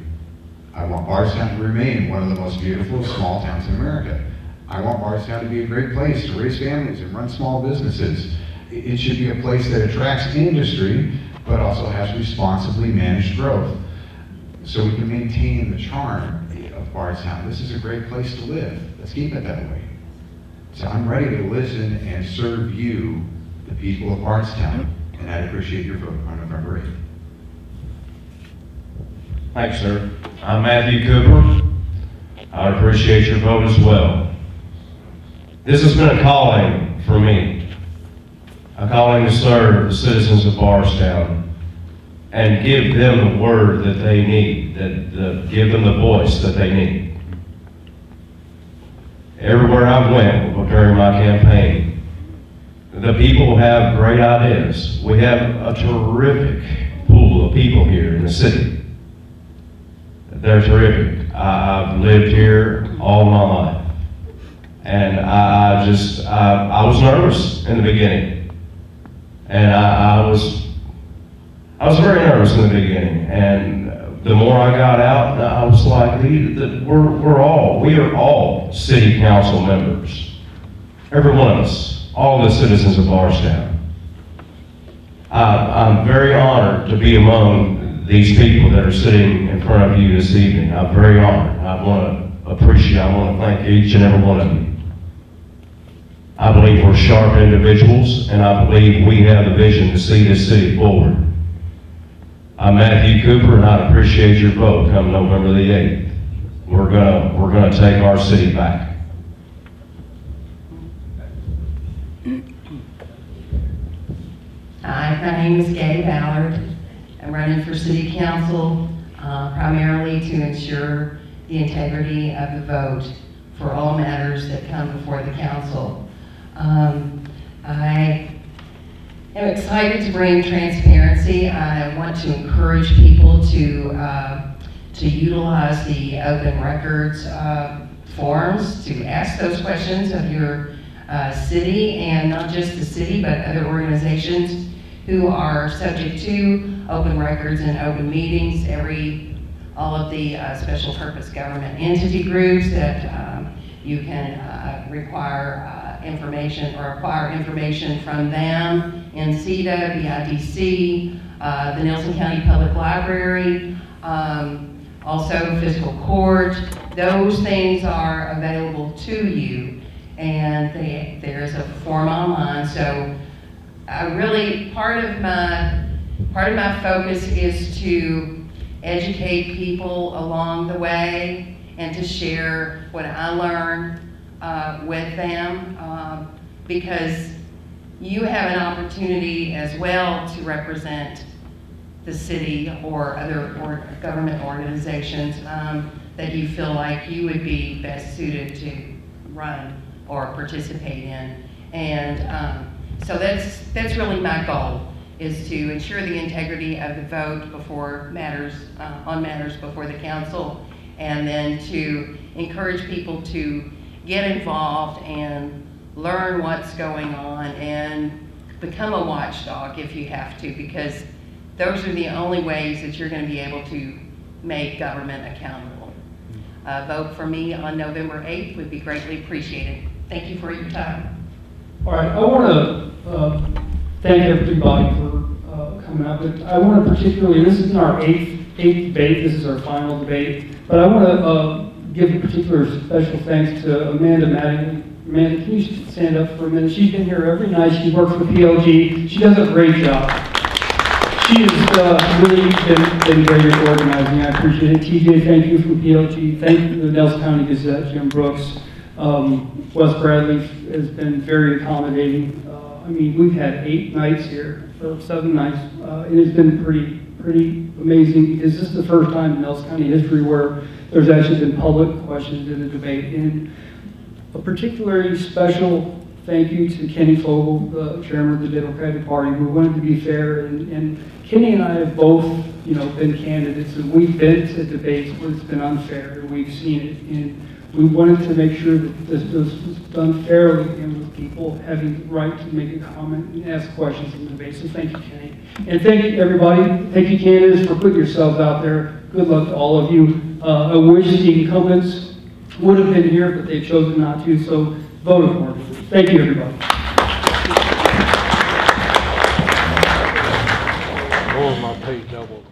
I want Bardstown to remain one of the most beautiful small towns in America. I want Bardstown to be a great place to raise families and run small businesses. It should be a place that attracts industry, but also has responsibly managed growth. So we can maintain the charm of Bardstown. This is a great place to live. Let's keep it that way. So I'm ready to listen and serve you, the people of Bardstown. And I'd appreciate your vote on November 8th. Thanks, sir. I'm Matthew Cooper. I appreciate your vote as well. This has been a calling for me, a calling to serve the citizens of Bardstown and give them the word that they need, give them the voice that they need. Everywhere I went during my campaign, the people have great ideas. We have a terrific pool of people here in the city. They're terrific. I've lived here all my life. And I was nervous in the beginning. And I was very nervous in the beginning. And the more I got out, I was like, we are all city council members. Every one of us. All the citizens of Bardstown. I'm very honored to be among these people that are sitting in front of you this evening. I'm very honored. I want to thank each and every one of you. I believe we're sharp individuals, and I believe we have the vision to see this city forward. I'm Matthew Cooper, and I appreciate your vote come November the 8th. We're gonna take our city back. Hi, my name is Gay Ballard. I'm running for City Council primarily to ensure the integrity of the vote for all matters that come before the council. I am excited to bring transparency. I want to encourage people to utilize the open records forms to ask those questions of your city, and not just the city, but other organizations who are subject to open records and open meetings, all of the special purpose government entity groups that you can require information or acquire information from them, NCDA, BIDC, the Nelson County Public Library, also fiscal court. Those things are available to you, and there's a form online. So really part of my focus is to educate people along the way and to share what I learn with them, because you have an opportunity as well to represent the city or other government organizations that you feel like you would be best suited to run or participate in. And so that's really my goal, is to ensure the integrity of the vote before matters, on matters before the council, and then to encourage people to get involved and learn what's going on and become a watchdog if you have to, because those are the only ways that you're going to be able to make government accountable. Vote for me on November 8th would be greatly appreciated. Thank you for your time. All right, I want to thank everybody for coming up. But I want to particularly, this is our eighth debate, this is our final debate, but I want to give a particular special thanks to Amanda Mattingly. Amanda, can you stand up for a minute? She's been here every night. She works for PLG. She does a great job. She has really been great at organizing. I appreciate it. TJ, thank you from PLG. Thank you to the Nelson County Gazette, Jim Brooks. Wes Bradley has been very accommodating. I mean, we've had 8 nights here, or 7 nights. It has been pretty amazing, because this is the first time in Nelson County history where there's actually been public questions in the debate. And a particularly special thank you to Kenny Fogel, the chairman of the Democratic Party, who wanted to be fair. And Kenny and I have both, been candidates, and we've been to debates where it's been unfair, and we've seen it. And we wanted to make sure that this was done fairly and with people having the right to make a comment and ask questions in the debate. So thank you, Kenny. And thank you, everybody. Thank you, candidates, for putting yourselves out there. Good luck to all of you. I wish the incumbents would have been here, but they've chosen not to, so vote accordingly. Thank you, everybody. Oh, my page doubled.